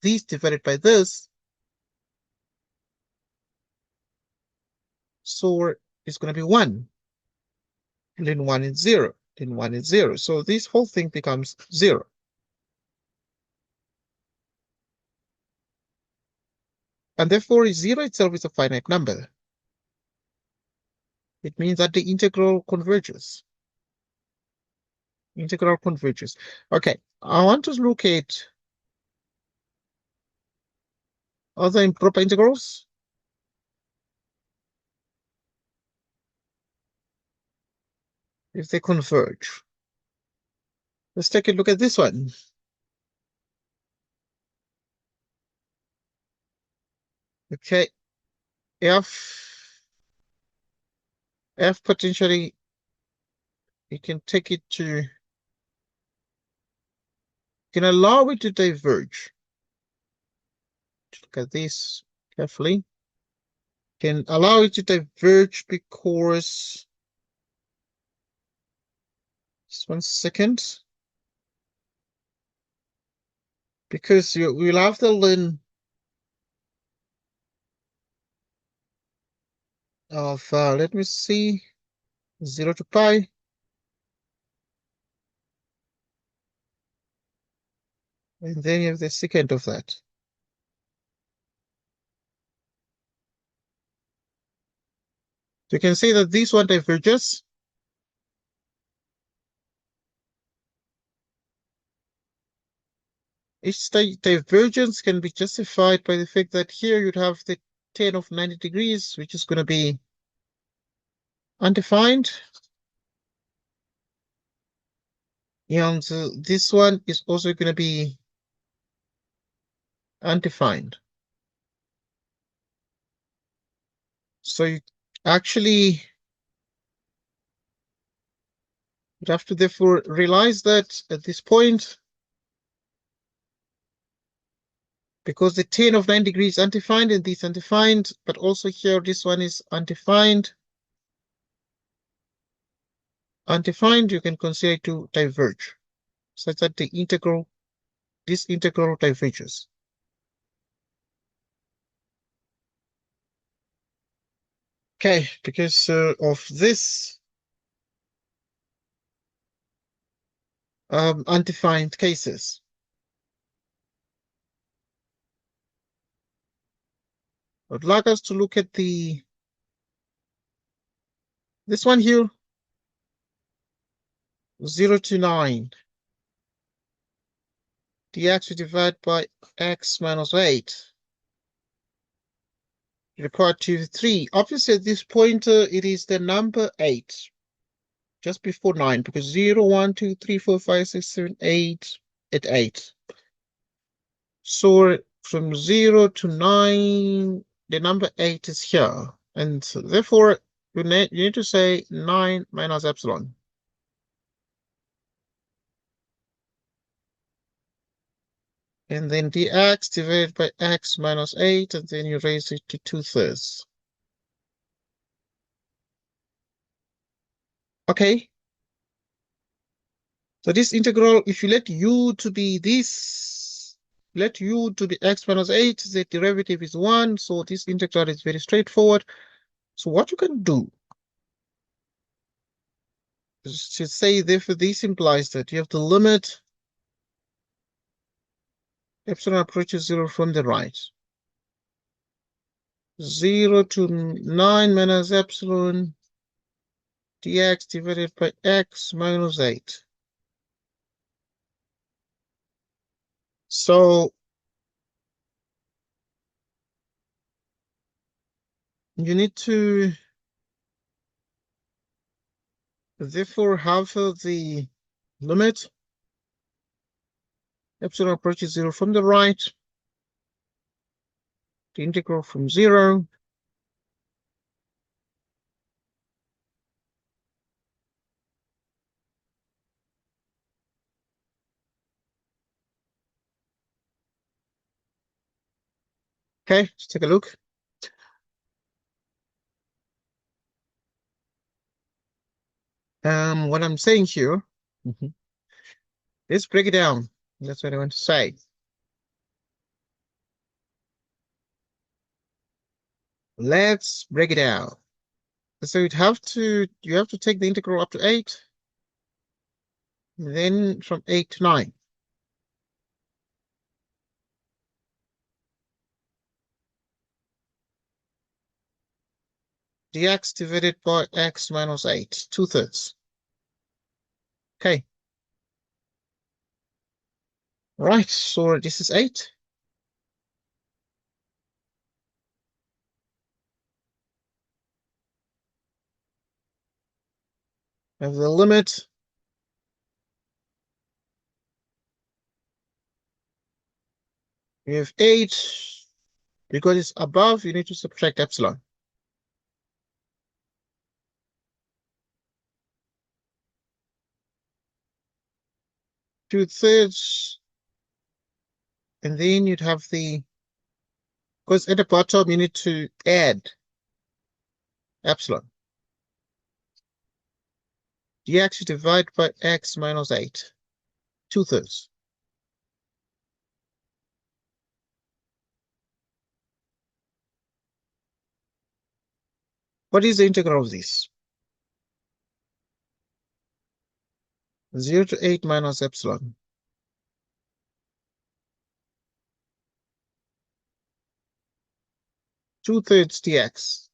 these divided by this. So it's going to be 1. And then 1 is 0. Then 1 is 0. So this whole thing becomes 0. And therefore, 0 itself is a finite number. It means that the integral converges. Integral converges. Okay, I want to look at other improper integrals. If they converge. Let's take a look at this one. Okay, F potentially, you can take it to, can allow it to diverge. Look at this carefully. Can allow it to diverge because, just 1 second, because we'll have the ln of, let me see, 0 to pi. And then you have the secant of that. So you can see that this one diverges. Each divergence can be justified by the fact that here you'd have the tan of 90 degrees, which is going to be undefined. And this one is also going to be undefined. So you actually would have to therefore realize that at this point, because the tan of 9 degrees is undefined and this undefined, but also here this one is undefined. Undefined, you can consider it to diverge, such that the integral, this integral diverges. Okay, because of this undefined cases. I'd like us to look at this one here, 0 to 9. Dx we divide by x minus 8. Required 2 to 3. Obviously at this point it is the number 8. Just before 9, because 0, 1, 2, 3, 4, 5, 6, 7, 8 at 8. So from 0 to 9, the number 8 is here. And therefore, you need to say 9 minus epsilon. And then dx divided by x minus 8, and then you raise it to 2/3. Okay. So this integral, if you let u to be this, let u to be x minus 8, the derivative is 1. So this integral is very straightforward. So what you can do is to say, therefore, this implies that you have the limit epsilon approaches 0 from the right. 0 to 9 minus epsilon dx divided by x minus 8. So you need to therefore have the limit epsilon approaches 0 from the right the integral from 0 Okay, let's take a look. What I'm saying here, let's break it down. That's what I want to say. Let's break it down. So you have to take the integral up to 8, then from 8 to 9. Dx divided by x minus 8, 2/3. Okay. Right, so this is 8. Have the limit. We have 8. Because it's above, you need to subtract epsilon. Two-thirds. And then you'd have because at the bottom you need to add epsilon. Dx divided by x minus 8, 2/3. What is the integral of this? 0 to 8 minus epsilon. 2/3 dx.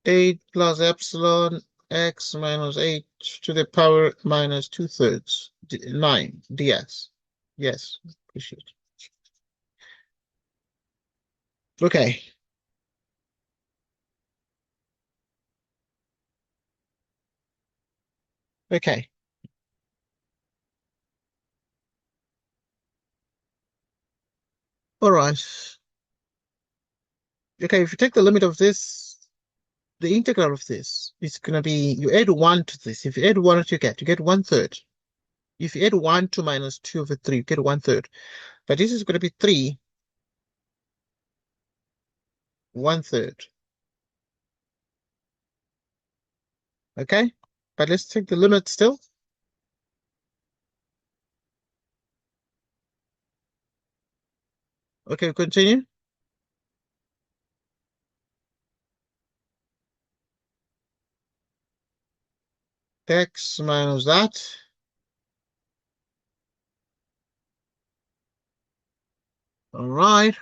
8 plus epsilon x minus 8 to the power minus 2/3, 9 ds. Yes, appreciate it. Okay. Okay. All right. Okay, if you take the limit of this, the integral of this is going to be, you add 1 to this. If you add 1, what you get 1/3. If you add 1 to minus 2 over 3, you get 1/3. But this is going to be 3, 1/3. Okay, but let's take the limit still. Okay, continue. X minus that. All right.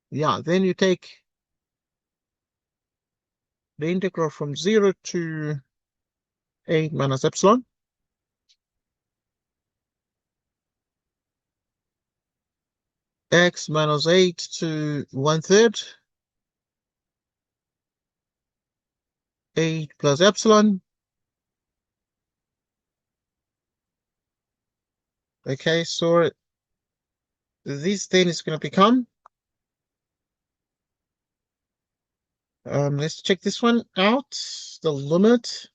Yeah, then you take the integral from 0 to 8 minus epsilon. X minus 8 to 1/3. 8 plus epsilon. Okay, so this thing is going to become, let's check this one out. The limit,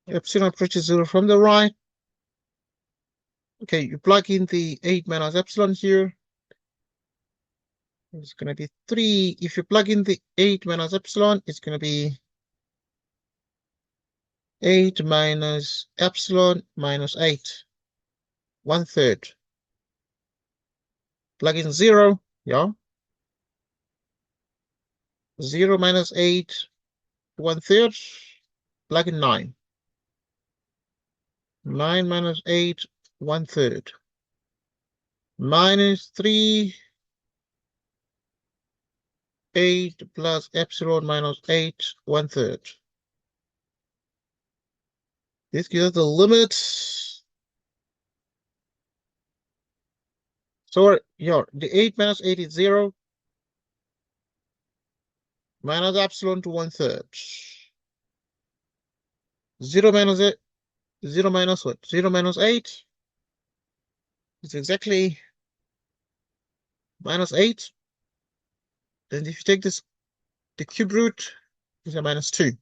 epsilon approaches 0 from the right. Okay, you plug in the 8 minus epsilon here. It's going to be 3. If you plug in the 8 minus epsilon, it's going to be 8 minus epsilon minus 8. 1/3. Plug in 0. Yeah. 0 minus 8, 1/3. Plug in 9. 9 minus 8, 1/3. Minus 3. 8 plus epsilon minus 8, 1/3. This gives us the limit. So here, the 8 minus 8 is 0. Minus epsilon to 1/3. 0 minus 8. 0 minus what? 0 minus 8. It's exactly -8. Then if you take this, the cube root, it's a -2.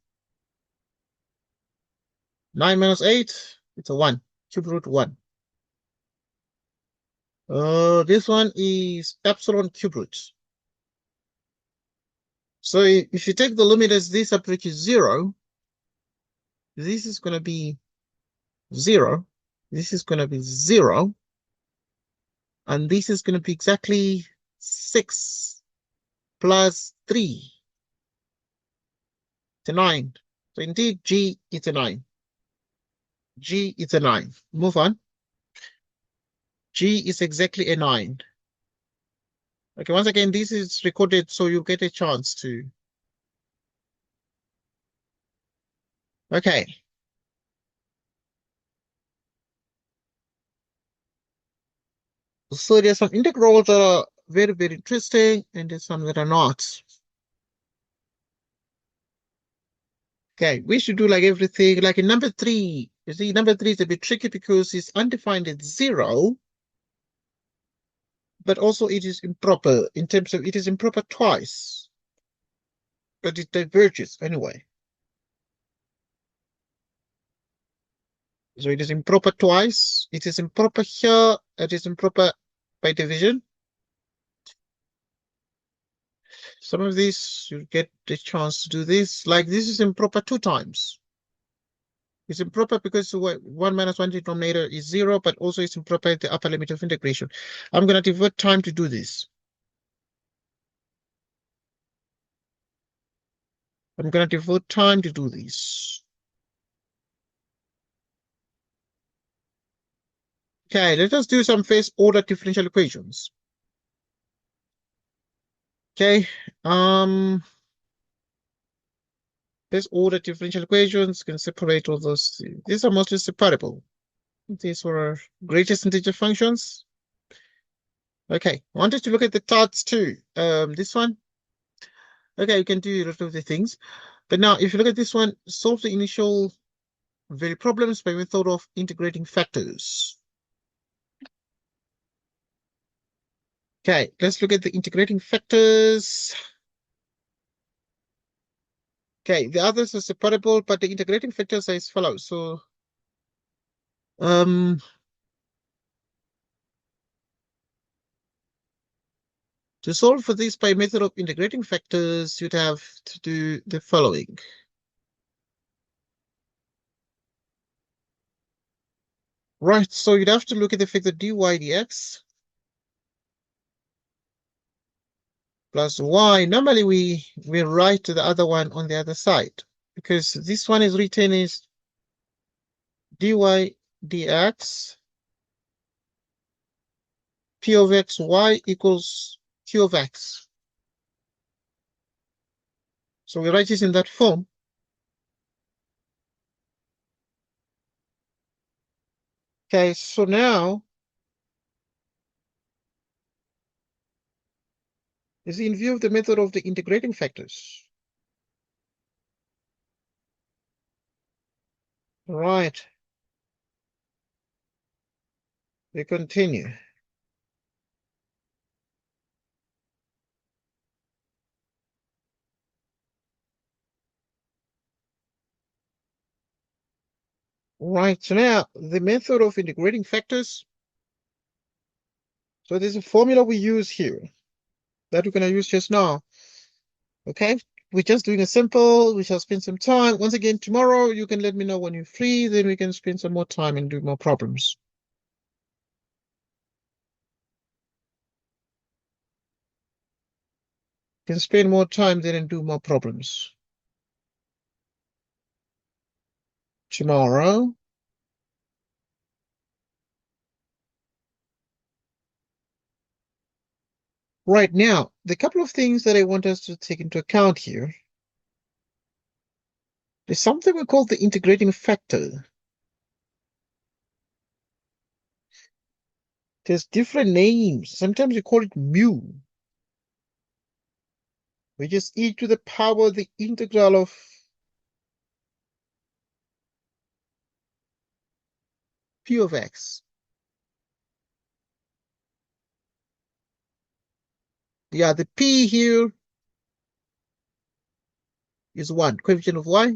9 minus 8, it's a 1. Cube root 1. This one is epsilon cube root. So if you take the limit as this approaches 0, this is going to be 0. This is going to be 0. And this is going to be exactly 6 plus 3 to 9. So indeed, G is a 9. G is a 9. Move on. G is exactly a 9. Okay, once again, this is recorded, so you get a chance to. Okay. So there's some integrals that are very, very interesting, and there's some that are not. Okay, we should do like everything. Like in number 3, you see, number 3 is a bit tricky because it's undefined at 0, but also it is improper in terms of it is improper twice, but it diverges anyway. So it is improper twice. It is improper here. It is improper by division. Some of these you get the chance to do this. Like this is improper 2 times. It's improper because 1 minus 1 denominator is 0, but also it's improper at the upper limit of integration. I'm going to devote time to do this. I'm going to devote time to do this. Okay, let us do some first order differential equations. Okay, first order differential equations can separate all those. These are mostly separable. These were greatest integer functions. Okay, I wanted to look at the charts too. This one. Okay, you can do a lot of the things. But now, if you look at this one, solve the initial very problems by method of integrating factors. Okay, let's look at the integrating factors. Okay, the others are separable, but the integrating factors are as follows. So, to solve for this by method of integrating factors, you'd have to do the following. Right, so you'd have to look at the factor dy dx plus y. Normally we write the other one on the other side because this one is written as dy dx p of x y equals q of x. So we write this in that form. Okay, so now is in view of the method of the integrating factors. Right. We continue. Right, so now the method of integrating factors. So there's a formula we use here that we're going to use just now. Okay, we're just doing a simple. We shall spend some time. Once again, tomorrow you can let me know when you're free, then we can spend some more time and do more problems. Can spend more time then and do more problems. Tomorrow. Right now, the couple of things that I want us to take into account here. There's something we call the integrating factor. There's different names. Sometimes you call it mu, which is e to the power the integral of p of x. Yeah, the P here is 1, coefficient of y,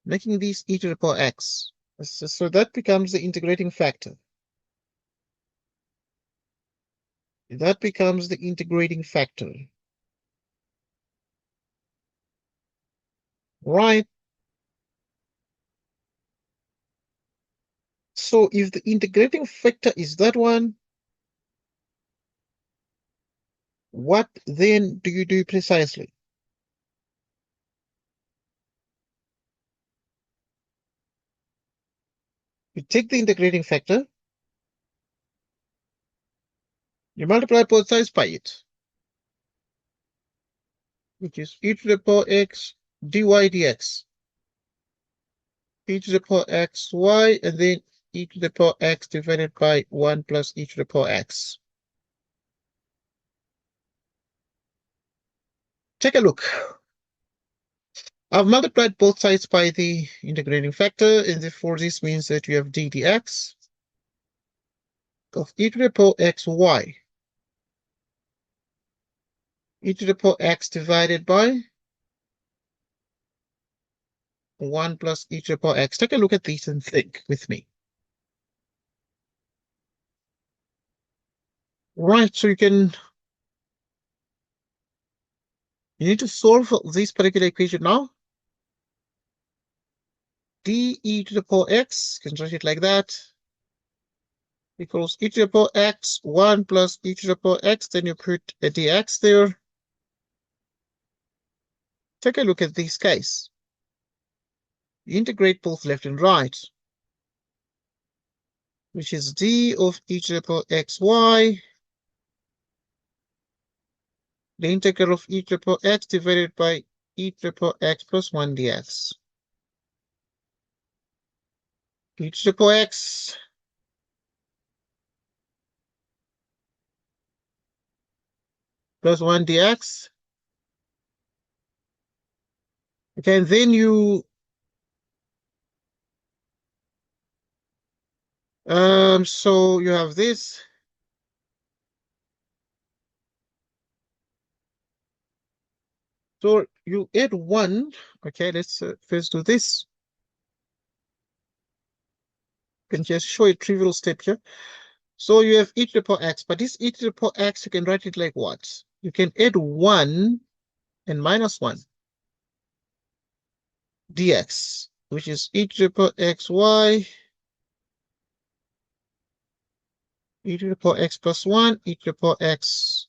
making this e to the power x. So that becomes the integrating factor. That becomes the integrating factor. Right. So if the integrating factor is that one, what then do you do precisely? You take the integrating factor, you multiply both sides by it, which is e to the power x dy dx, e to the power x y, and then e to the power x divided by 1 plus e to the power x. Take a look. I've multiplied both sides by the integrating factor, and therefore this means that you have d dx of e to the power x y, e to the power x divided by 1 plus e to the power x. Take a look at these and think with me. Right, so you need to solve this particular equation now. D e to the power x, you can write it like that, equals e to the power x, 1 plus e to the power x, then you put a dx there. Take a look at this case. You integrate both left and right, which is d of e to the power xy, the integral of e to the power x divided by e to the power x plus 1 dx. E to the power x plus 1 dx. Okay, and then so you have this. So you add 1. Okay, let's first do this. You can just show a trivial step here. So you have e to the power x, but this e to the power x, you can write it like what? You can add 1 and minus 1 dx, which is e to the power xy, e to the power x plus 1, e to the power x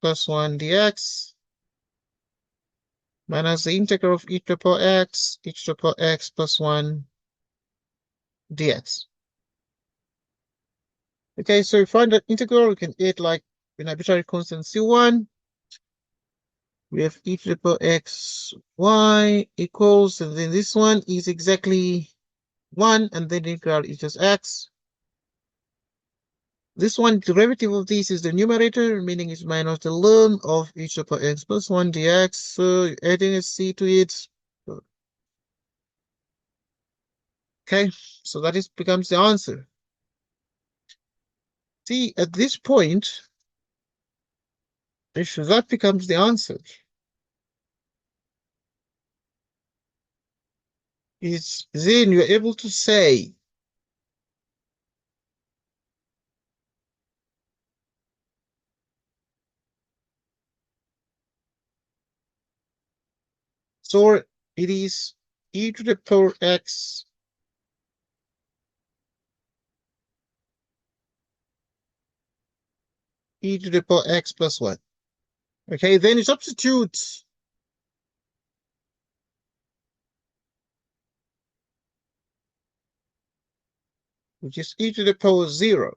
plus 1 dx, minus the integral of e to the power x, e to the power x plus 1 dx. Okay, so you find the integral, you can add like an arbitrary constant c1. We have e to the power x y equals, and then this one is exactly 1, and then the integral is just x. This one, derivative of this is the numerator, meaning it's minus the ln of e to the power x plus 1 dx. So you're adding a c to it. Okay, so that becomes the answer. See, at this point, if that becomes the answer, is then you're able to say so it is e to the power x e to the power x plus 1. Okay, then you substitute which is e to the power 0.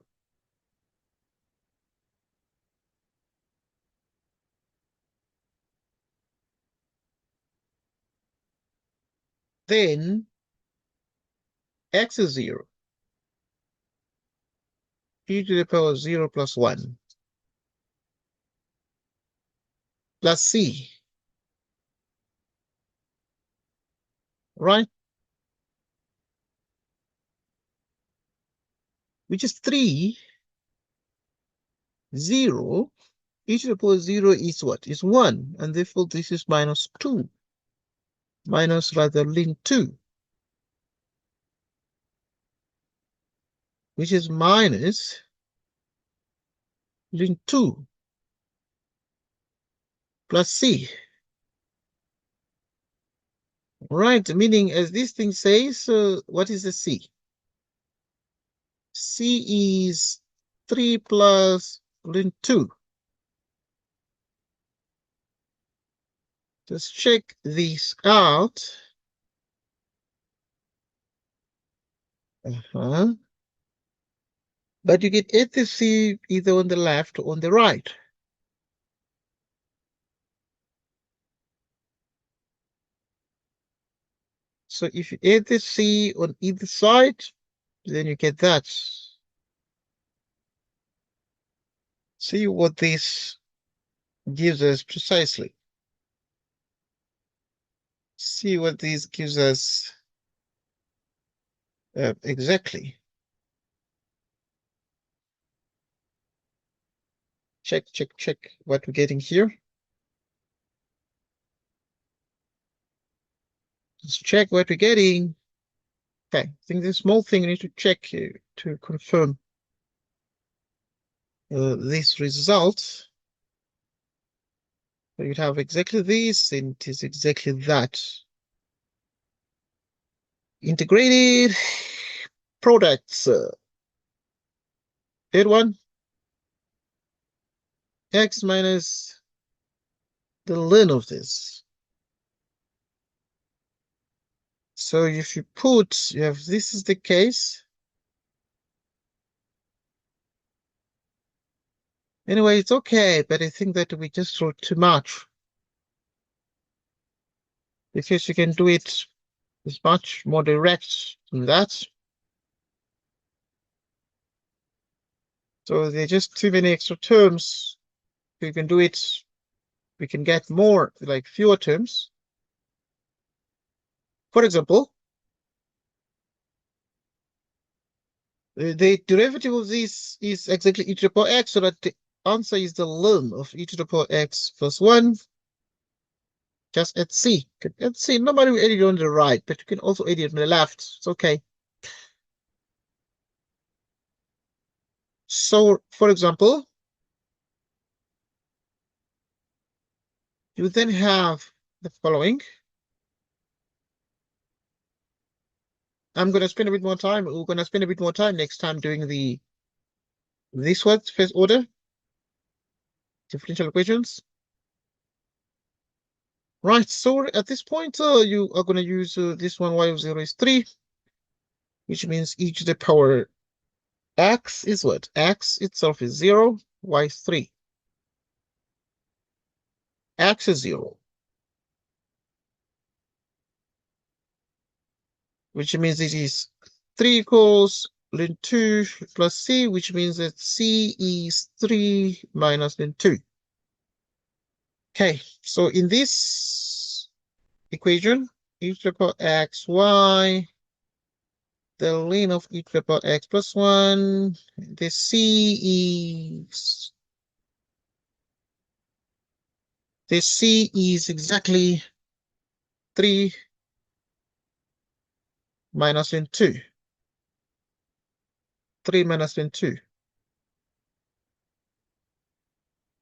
Then x is 0. E to the power 0 plus 1 plus c. Right? Which is 3, 0, e to the power 0 is what? Is 1, and therefore this is minus 2. Minus rather ln 2, which is minus ln 2 plus c. Right, meaning as this thing says, what is the c? C is 3 plus ln 2. Just check this out. But you get add the c either on the left or on the right. So if you add the c on either side, then you get that. See what this gives us precisely. See what this gives us exactly. Check what we're getting here. Let's check what we're getting. Okay, I think this small thing we need to check here to confirm this result. So you'd have exactly this, and it is exactly that. Integrated products. Third one, x minus the ln of this. So if you put, you have this is the case. Anyway, it's okay, but I think that we just wrote too much. Because you can do it as much more direct than that. So there are just too many extra terms. We can do it, we can get more, like fewer terms. For example, the derivative of this is exactly e to the power x, so that the answer is the ln of e to the power x plus 1. Just add c. You can add c. Nobody will add it on the right, but you can also add it on the left. It's okay. So, for example, you then have the following. I'm going to spend a bit more time. We're going to spend a bit more time next time doing this one, first order differential equations. Right, so at this point, you are going to use this one, y of 0 is 3, which means e to the power x is what? X itself is 0, y is 3. X is 0. Which means it is 3 equals ln 2 plus c, which means that c is 3 minus ln 2. Okay, so in this equation, e to the power x, y, the ln of e to the power x plus 1, the c is exactly 3 minus ln 2. 3 minus ln 2.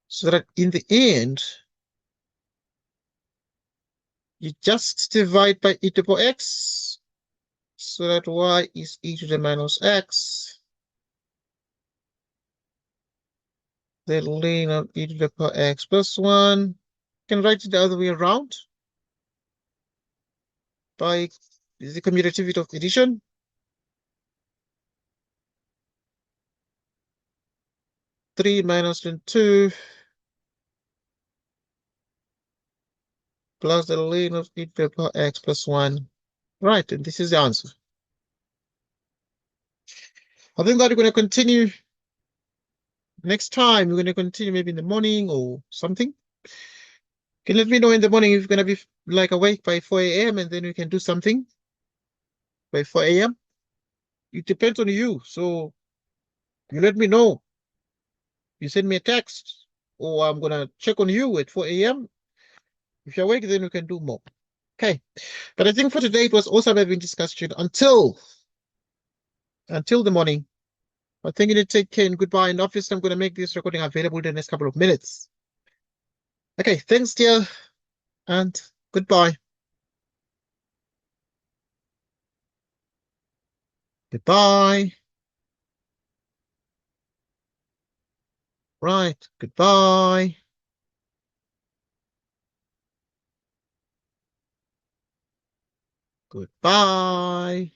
So that in the end, you just divide by e to the power x, so that y is e to the minus x. The ln of e to the power x plus 1. You can write it the other way around by the commutativity of addition. Three minus ln 2 plus the ln of e to the power x plus 1. Right, and this is the answer. I think that we're going to continue next time. We're going to continue maybe in the morning or something. You can let me know in the morning if you're going to be like awake by 4 a.m. and then we can do something by 4 a.m. It depends on you. So you let me know. You send me a text. or I'm gonna check on you at 4 a.m. If you're awake, then we can do more. Okay. But I think for today it was also having discussion until the morning. I think you need to take care and goodbye. And obviously I'm gonna make this recording available in the next couple of minutes. Okay, thanks, dear, and goodbye. Goodbye. Right, goodbye. Goodbye.